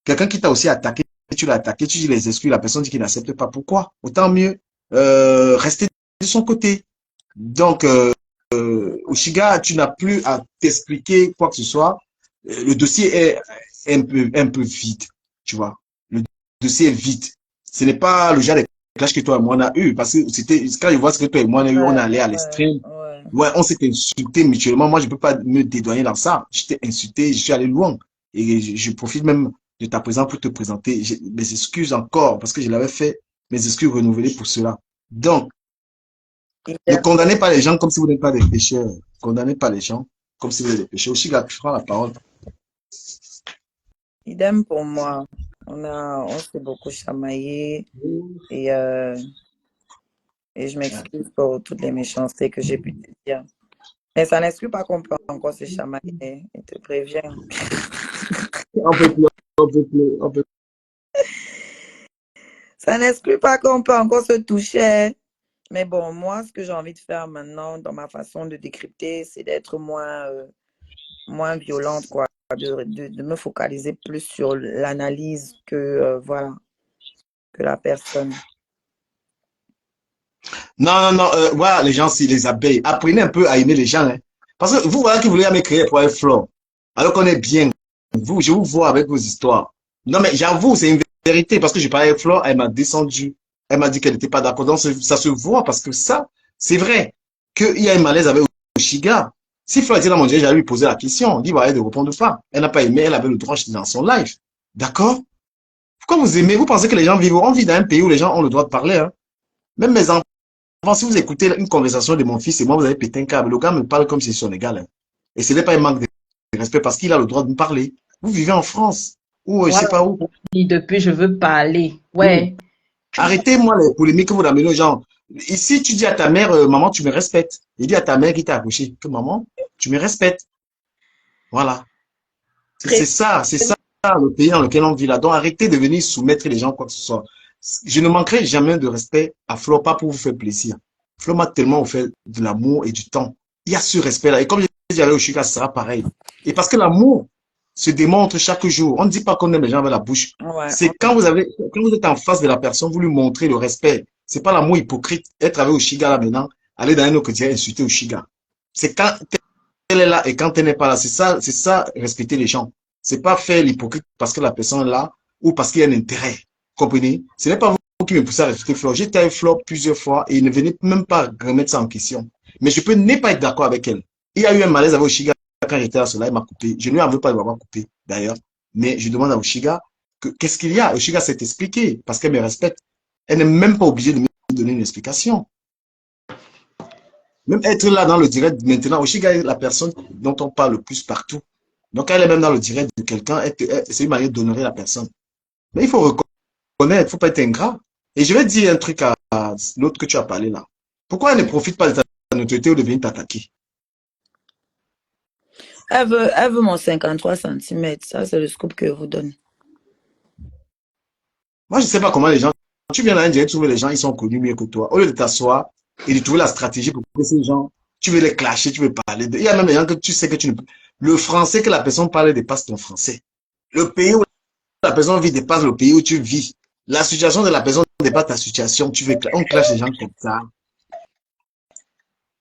quelqu'un qui t'a aussi attaqué, tu l'as attaqué, tu dis les excuses, la personne dit qu'il n'accepte pas. Pourquoi? Autant mieux rester de son côté. Donc, Oshiga, tu n'as plus à t'expliquer quoi que ce soit. Le dossier est un peu vide, tu vois. Le dossier est vide. Ce n'est pas le genre de clash que toi et moi on a eu, parce que c'était, quand je vois ce que toi et moi on a eu, on est allé à l'extrême. Ouais, on s'est insulté mutuellement. Moi, je peux pas me dédouaner dans ça. Je t'ai insulté, je suis allé loin. Et je profite même de ta présence pour te présenter mes excuses encore, parce que je l'avais fait, mes excuses renouvelées pour cela. Donc, ne condamnez pas les gens comme si vous n'êtes pas des pécheurs. Condamnez pas les gens comme si vous êtes des pécheurs. Aussi, là, tu prends la parole. Idem pour moi. On s'est beaucoup chamaillé et je m'excuse pour toutes les méchancetés que j'ai pu te dire. Mais ça n'exclut pas qu'on peut encore se chamailler. Je te préviens. On peut plus, on peut plus, on peut plus. Ça n'exclut pas qu'on peut encore se toucher. Mais bon, moi, ce que j'ai envie de faire maintenant dans ma façon de décrypter, c'est d'être moins violente, quoi. De me focaliser plus sur l'analyse que, voilà, que la personne. Non, voilà, les gens, c'est les abeilles. Apprenez un peu à aimer les gens, hein. Parce que vous, voilà, qui voulez me créer pour être flore. Alors qu'on est bien. Vous, je vous vois avec vos histoires. Non, mais j'avoue, c'est une vérité, parce que je parlais avec Flore, elle m'a descendu. Elle m'a dit qu'elle n'était pas d'accord. Donc, ça se voit, parce que ça, c'est vrai qu'il y a un malaise avec Oshiga. Si Flore était dans mon direct, j'allais lui poser la question. Dit, voilà, elle ne répond pas. Elle n'a pas aimé, elle avait le droit, j'étais dans son live. D'accord? Pourquoi vous aimez? Vous pensez que les gens vivent? On vit dans un pays où les gens ont le droit de parler, hein. Même mes enfants, si vous écoutez une conversation de mon fils et moi, vous avez pété un câble. Le gars me parle comme si c'était son égal, hein. Et ce n'est pas un manque de respect parce qu'il a le droit de me parler. Vous vivez en France ou je sais pas où. Depuis, je veux parler. Ouais. Arrêtez-moi les polémiques que vous amenez aux gens. Ici, tu dis à ta mère, maman, tu me respectes. Il dit à ta mère qui t'a accouché que maman, tu me respectes. Voilà. C'est ça le pays dans lequel on vit là. Donc arrêtez de venir soumettre les gens quoi que ce soit. Je ne manquerai jamais de respect à Flo, pas pour vous faire plaisir. Flo m'a tellement offert de l'amour et du temps. Il y a ce respect-là. Et comme je dis à Oshika, ce sera pareil. Et parce que l'amour se démontre chaque jour. On ne dit pas qu'on aime les gens avec la bouche. Ouais, C'est quand vous êtes en face de la personne, vous lui montrez le respect. C'est pas l'amour hypocrite. Être avec Oshiga là maintenant, aller dans un autre quotidien, insulter Oshiga. C'est quand elle est là et quand elle n'est pas là. C'est ça, respecter les gens. C'est pas faire l'hypocrite parce que la personne est là ou parce qu'il y a un intérêt. Comprenez? Ce n'est pas vous qui me poussez à respecter Flore. J'étais avec Flore plusieurs fois et il ne venait même pas remettre ça en question. Mais je peux ne pas être d'accord avec elle. Il y a eu un malaise avec Oshiga quand j'étais à cela, il m'a coupé. Je ne lui en veux pas de m'avoir coupé, d'ailleurs. Mais je demande à Oshiga qu'est-ce qu'il y a. Oshiga s'est expliqué parce qu'elle me respecte. Elle n'est même pas obligée de me donner une explication. Même être là dans le direct maintenant, Oshiga est la personne dont on parle le plus partout. Donc, elle est même dans le direct de quelqu'un, c'est une manière d'honorer la personne. Mais il faut reconnaître, il ne faut pas être ingrat. Et je vais dire un truc à l'autre que tu as parlé là. Pourquoi elle ne profite pas de ta notoriété ou de venir t'attaquer? Elle veut mon 53 cm. Ça, c'est le scoop que je vous donne. Moi, je ne sais pas comment les gens... Tu viens dans un direct, tu trouves les gens, ils sont connus mieux que toi. Au lieu de t'asseoir et de trouver la stratégie pour que ces gens, tu veux les clasher, tu veux parler d'eux. Il y a même des gens que tu sais que tu ne peux... Le français que la personne parle dépasse ton français. Le pays où la personne vit dépasse le pays où tu vis. La situation de la personne dépasse ta situation. On clash les gens comme ça.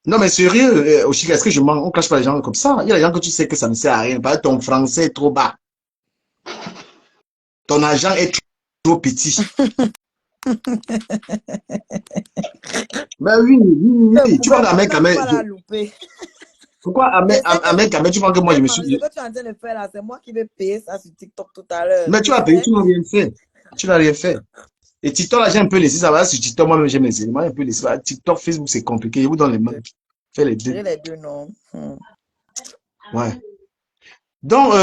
Non, mais sérieux, Oshiga, est-ce que je mens? On clash pas les gens comme ça. Il y a des gens que tu sais que ça ne sert à rien. Parce que ton français est trop bas. Ton argent est trop petit. Mais oui. Tu vois, Ahmed Kamel. Pourquoi Ahmed Kamel, tu vois que moi je me suis dit. Ce que tu es en train de faire là, c'est moi qui vais payer ça sur TikTok tout à l'heure. Mais tu as payé, tu n'as rien fait. Tu n'as rien fait. Et TikTok, là, j'ai un peu laissé, ça va sur TikTok, moi-même, j'ai mes éléments, un peu laissé. TikTok, Facebook, c'est compliqué. Je vous donne les mains. Fais les deux. Les deux, non. Ouais. Donc,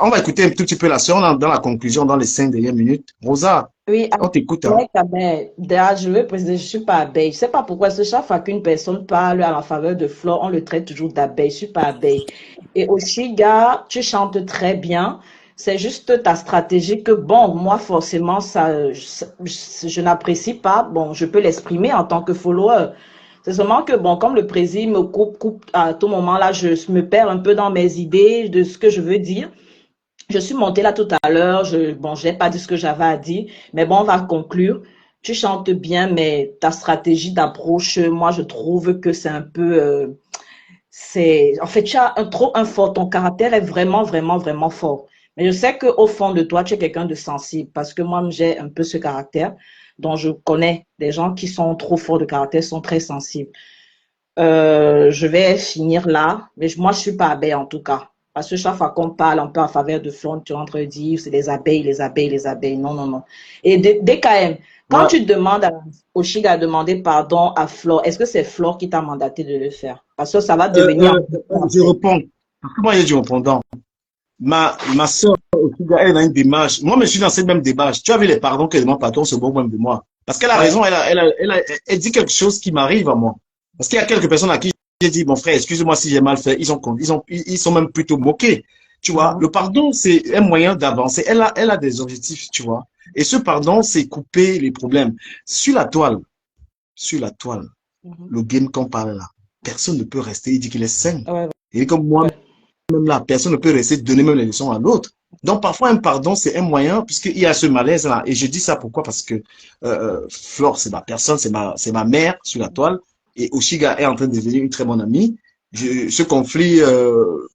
on va écouter un tout petit peu la sœur dans la conclusion, dans les 5 dernières minutes. Rosa, Oui, on t'écoute. Hein. avec abeille. D'ailleurs, je veux préciser, je suis pas abeille. Je sais pas pourquoi, parce que chaque fois qu'une personne parle à la faveur de Flore, on le traite toujours d'abeille. Je suis pas abeille. Et aussi, gars, tu chantes très bien. C'est juste ta stratégie que, bon, moi, forcément, je n'apprécie pas. Bon, je peux l'exprimer en tant que follower. C'est seulement que, bon, comme le président me coupe à tout moment, là, je me perds un peu dans mes idées de ce que je veux dire. Je suis montée là tout à l'heure. Bon, je n'ai pas dit ce que j'avais à dire, mais bon, on va conclure. Tu chantes bien, mais ta stratégie d'approche, moi, je trouve que c'est un peu, en fait, tu as un fort, ton caractère est vraiment, vraiment, vraiment fort. Mais je sais qu'au fond de toi, tu es quelqu'un de sensible, parce que moi, j'ai un peu ce caractère, dont je connais des gens qui sont trop forts de caractère, sont très sensibles. Je vais finir là, mais moi, je suis pas abeille en tout cas. Parce que chaque fois qu'on parle un peu en faveur de Flore, tu es en train de dire c'est les abeilles, les abeilles, les abeilles. Non, non, non. Et DKM, quand Ouais. tu demandes à Oshiga de demander pardon à Flore, est-ce que c'est Flore qui t'a mandaté de le faire? Parce que ça va devenir. Je réponds. Parce que moi, il y a du répondant. Ma soeur, elle a une démarche. Moi, je suis dans cette même démarche. Tu as vu les pardons qu'elle demande pardon, c'est bon même de moi. Parce qu'elle a Ouais. raison, elle dit quelque chose qui m'arrive à moi. Parce qu'il y a quelques personnes à qui j'ai dit, mon frère, excuse-moi si j'ai mal fait. Ils sont même plutôt moqués. Tu vois, le pardon, c'est un moyen d'avancer. Elle a des objectifs, tu vois. Et ce pardon, c'est couper les problèmes. Sur la toile, le game qu'on parle là, personne ne peut rester. Il dit qu'il est sain. Ouais, Et comme moi, même là, personne ne peut rester donner même les leçons à l'autre. Donc parfois un pardon c'est un moyen puisqu'il y a ce malaise là et je dis ça pourquoi parce que Flore c'est ma personne, c'est ma mère sur la toile et Oshiga est en train de devenir une très bonne amie. Ce conflit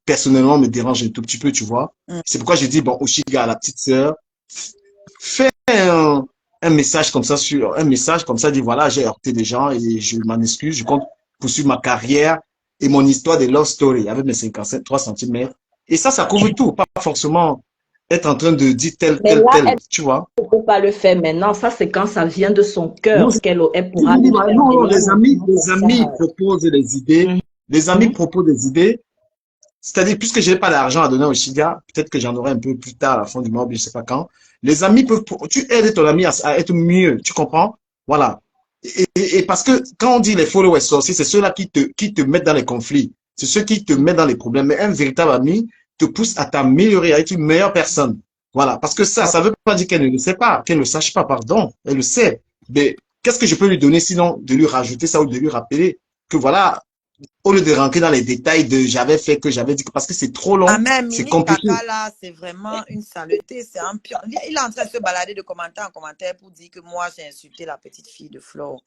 personnellement me dérange un tout petit peu, tu vois. C'est pourquoi je dis bon Oshiga la petite sœur fais un message comme ça dit voilà j'ai heurté des gens et je m'en excuse, je compte poursuivre ma carrière et mon histoire de love story avec mes 53 centimètres. Et ça couvre tout, pas forcément être en train de dire tel, Mais tel, là, tel, elle tu vois. ne peut pas le faire maintenant. Ça, c'est quand ça vient de son Non, cœur qu'elle pourra le faire. non, Mais là, les amis proposent des idées. Les amis proposent des idées. C'est-à-dire, puisque je n'ai pas d'argent à donner au Chiga, peut-être que j'en aurai un peu plus tard à la fin du mois, je ne sais pas quand. Les amis peuvent, tu aides ton ami à être mieux, tu comprends? Voilà. Et parce que quand on dit les followers sorciers, c'est ceux-là qui te mettent dans les conflits. C'est ceux qui te mettent dans les problèmes. Mais un véritable ami te pousse à t'améliorer, à être une meilleure personne. Voilà. Parce que ça veut pas dire qu'elle ne le sait pas, qu'elle ne le sache pas, pardon. Elle le sait. Mais qu'est-ce que je peux lui donner sinon de lui rajouter ça ou de lui rappeler que voilà, au lieu de rentrer dans les détails de j'avais fait que j'avais dit que parce que c'est trop long, Ah, mais c'est Mini compliqué. Kaka, là, c'est vraiment une saleté. C'est un pire. Il est en train de se balader de commentaire en commentaire pour dire que moi, j'ai insulté la petite fille de Flore.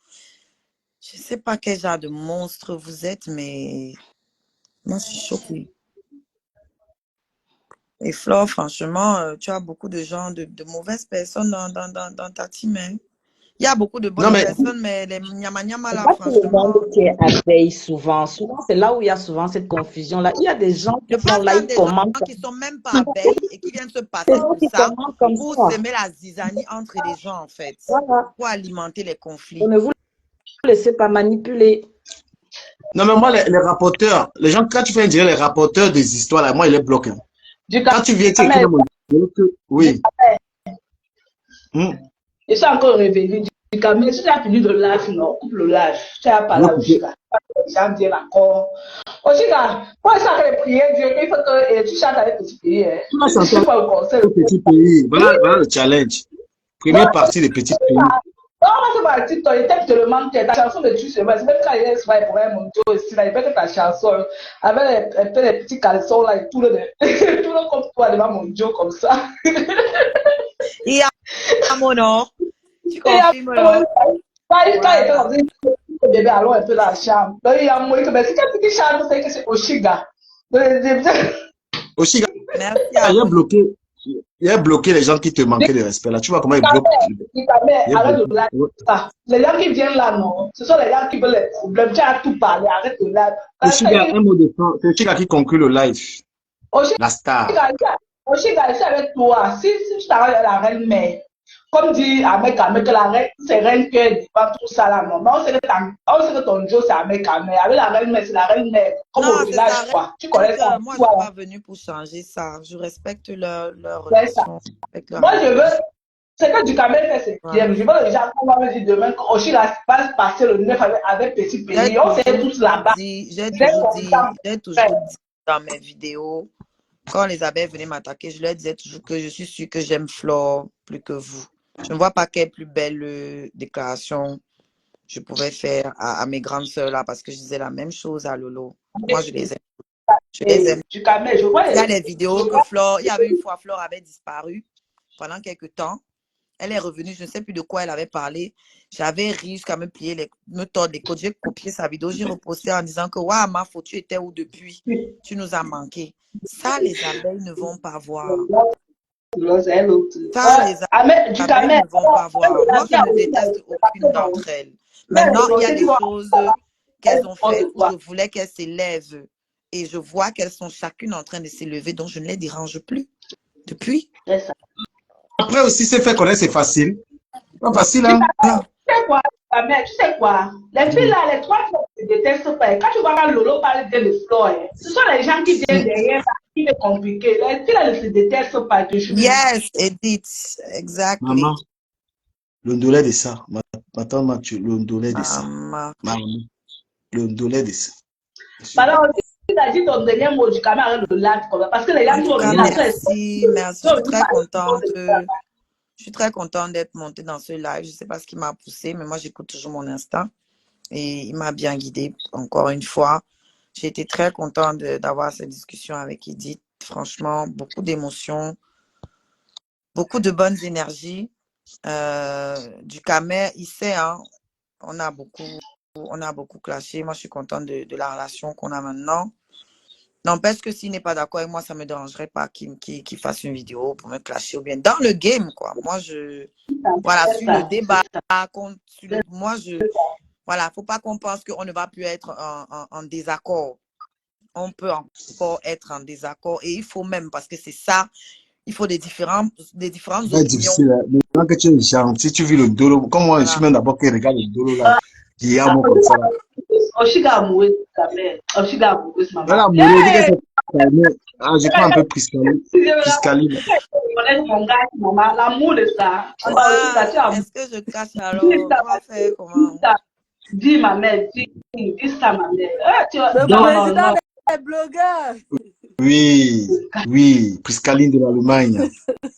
Je ne sais pas quel genre de monstre vous êtes, mais moi, je suis choquée. Et Flore, franchement, tu as beaucoup de gens, de mauvaises personnes dans ta team. Hein. Il y a beaucoup de Non, bonnes mais personnes, mais les nyama là, pas tout le franchement. monde qui est abeille souvent. Souvent, c'est là où il y a souvent cette confusion-là. Il y a des gens Je qui sont pense là, qu'il y a ils des gens commentent. qui ne sont même pas abeilles et qui viennent se Des passer gens pour qui ça, commentent comme pour ça. semer la zizanie entre les gens, en fait, Voilà. pour alimenter les Donc, conflits. ne vous laissez pas manipuler. non, mais moi, les rapporteurs, les gens, quand tu fais dire les rapporteurs des histoires, là, moi, ils les bloquent. Hein. Du Quand tu viens, tu écris camel, dans mon que, oui. je suis encore réveillée. Du camel, si tu as fini le live, non, coupe le live. Tu as parlé à Oshiga. Les gens viennent encore. Oshiga, moi, je suis les prières, Dieu, il faut que tu chantes avec Petit Pays. Hein. Tu vas Je suis chanter pas au concert. Petit Pays. Voilà le challenge. Première partie des petits pays. Non, c'est pas TikTok, il t'aime tellement que ta chanson de tu sais pas. C'est même quand il est souvent pour un monto aussi, là, il fait que ta chanson, avec un peu les petits caleçons là, et tout le, tout le comme toi devant mon Joe comme ça. Il y a mon or. Tu Et confirmes, là? quand il était dans le bébé, allons un peu dans la chambre. Donc, il y a moi que, mais si quelqu'un qui chante, c'est que c'est Oshiga. Aussi, Merci à il a mon bloqué. Il a bloqué les gens qui te manquaient de respect. Là, tu vois comment il bloque. Arrête de là. Les gens qui viennent là, non. Ce sont les gens qui veulent les problèmes. Tu as tout parlé, arrête de là. Oshiga, un mot de fin. C'est Oshiga qui conclut le live. Oshiga, La star. Oshiga, je suis avec toi. Si je t'arrête à la reine mère, comme dit Ahmed Kamé, que la reine, c'est reine qui pas tout ça là, non. Mais on sait que ton Joe, c'est Ahmed Kamé. Avec la reine mère, c'est la reine mère, comme Non, au c'est ça. village, quoi. Tu connais ça? Moi, je suis pas venue pour changer ça. Je respecte leur C'est ça. relation. Moi, je veux, c'est que du Kamé fait, c'est bien. Je veux déjà, on va me dire demain, qu'Oshila va se passer le 9 avec Petit Pays. On sait tous là-bas. J'ai toujours dit dans mes vidéos, quand les abeilles venaient m'attaquer, je leur disais toujours que je suis sûre que j'aime Flore plus que vous. Je ne vois pas quelle plus belle déclaration je pouvais faire à mes grandes sœurs là, parce que je disais la même chose à Lolo. Moi, je les aime. Je les aime. Du Kamé, je vois. Il y a des vidéos que Flore, il y avait une fois, Flore avait disparu pendant quelques temps. Elle est revenue, je ne sais plus de quoi elle avait parlé. J'avais ri jusqu'à me tordre les côtes. J'ai copié sa vidéo, j'ai reposté en disant que waouh, ma faute, tu étais où depuis? Tu nous as manqué. Ça, les abeilles ne vont pas voir. Ça, les abeilles ne vont pas voir. Moi, je ne déteste aucune d'entre elles. Maintenant, il y a des choses qu'elles ont faites où je voulais qu'elles s'élèvent. Et je vois qu'elles sont chacune en train de s'élever, donc je ne les dérange plus. Depuis. Après aussi, c'est fait connaître, c'est facile. Pas facile, hein? Tu sais quoi? Les filles là, les trois filles ne détestent pas. Quand tu vois Lolo parler de Flore, ce sont les gens qui viennent derrière, qui sont compliqués. Les filles là ne se détestent pas. Yes, Edith, exactly. Maman, l'ondolé de ça. Attends, Mathieu, l'ondolé de ça. Maman. L'ondolé de ça. Alors, tu as dit ton dernier mot du caméra de l'art, parce que les gens sont merci. Je suis très contente. Je suis très contente d'être montée dans ce live. Je ne sais pas ce qui m'a poussée, mais moi, j'écoute toujours mon instinct. Et il m'a bien guidée, encore une fois. J'ai été très contente d'avoir cette discussion avec Edith. Franchement, beaucoup d'émotions, beaucoup de bonnes énergies. Du Kamé, il sait, hein, on a beaucoup clashé. Moi, je suis contente de la relation qu'on a maintenant. N'empêche que s'il n'est pas d'accord avec moi, ça ne me dérangerait pas qu'il fasse une vidéo pour me clasher ou bien dans le game, quoi. Moi, voilà, sur le débat, voilà, faut pas qu'on pense qu'on ne va plus être en désaccord. On peut encore être en désaccord et il faut même, parce que c'est ça, il faut des différentes opinions. C'est difficile, hein. Maintenant que tu es gentil, tu vis le dolo. Comme moi, je suis même d'abord qui regarde le dolo là. Qui est à moi comme ça. Oshiga amoureux, Oshiga amoureuse, maman. Elle a amoureux, je prends un peu Priscaline. Mon gars, maman, l'amour de ça. Est-ce que je cache alors? On va faire comment? Dis ma mère, dis ça ma mère. Le président des blogueurs. Oui, Priscaline de l'Allemagne.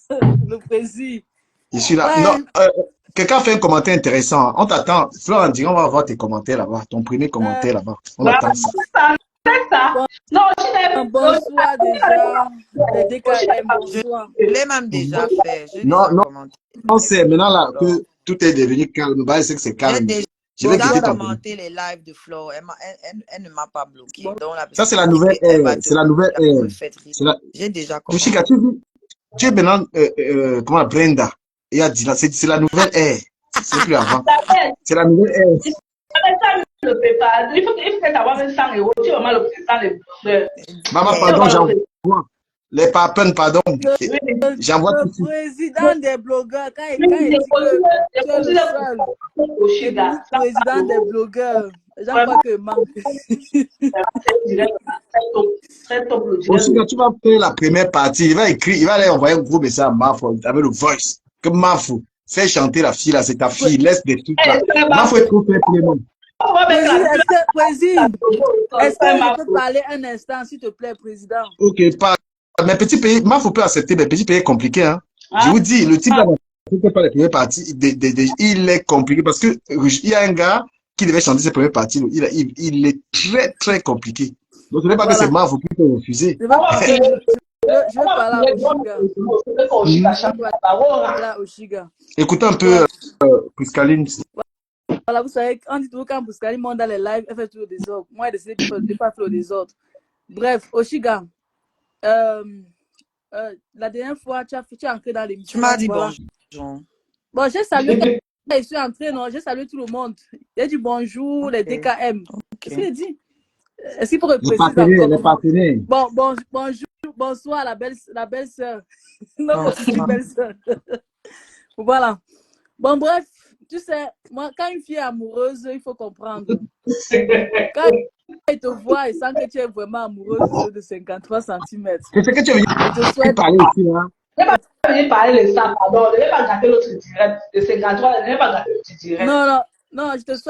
Le président. Je suis là. Ouais. Non, quelqu'un fait un commentaire intéressant. On t'attend. Florent, on va voir tes commentaires là-bas. Ton premier commentaire là-bas. On attend ça. C'est ça. Non, bonsoir déjà. Bonsoir. Je l'ai même déjà fait. Non, on sait maintenant là que tout est devenu calme. C'est que c'est calme. Je vais commenter les lives de Flore. Elle ne m'a pas bloqué. Donc, ça, c'est la nouvelle ère. C'est la nouvelle ère. J'ai déjà commenté. Tushika, tu es maintenant, comment, Brenda. Et a dit là, c'est la nouvelle ère. C'est plus avant. C'est la nouvelle ère. Il faut que avoir 100 euros. Tu vas mal le président. Maman, pardon, j'envoie. Les papens, pardon. J'envoie tout de suite. Le président des blogueurs, quand il dit que tu es le seul. Le président des blogueurs. Les gens croient que manque. Tu vas faire la première partie. Il va écrire, il va aller envoyer un gros message à Mafo avec le voice. Que Mafo, fais chanter la fille là, c'est ta fille, laisse des trucs là. Mafo est trop fait pour les mots. Président, est-ce que je peux parler un instant, s'il te plaît, président? Ok, pas. Mais petit pays, Mafo peut accepter, mais petit pays est compliqué. Hein. Je vous dis, le type là, pas la première partie, il est compliqué parce que il y a un gars qui devait chanter ses premières parties, il est très très compliqué. Donc ce n'est pas que c'est Mafo qui peut refuser. Je vais parler à Oshiga. Écoutez un peu Priscaline. Voilà, vous savez, on dit toujours quand Priscaline monte dans les lives, elle fait toujours des ordres. Moi, elle décide de ne pas faire des ordres. Bref, Oshiga, la dernière fois, tu es entré dans l'émission. Tu m'as dit bonjour. Bon, j'ai salué quand je suis entré, non, j'ai salué tout le monde. J'ai dit bonjour, les DKM. Qu'est-ce qu'il a dit? Est-ce qu'il faut repréciser encore? Les partenaires. Bon, bonjour, bonsoir, la belle sœur. Non, c'est une belle sœur. Voilà. Bon, bref, tu sais, moi, quand une fille est amoureuse, il faut comprendre. Quand elle te voit et sent que tu es vraiment amoureuse de 53 cm, C'est ce que tu veux je te souhaite. parler ici, là. Ne va pas venir parler de ça, pardon. Ne vais pas gâter l'autre direct. De 53, ne vais pas gâter l'autre direct. Non, je te souhaite.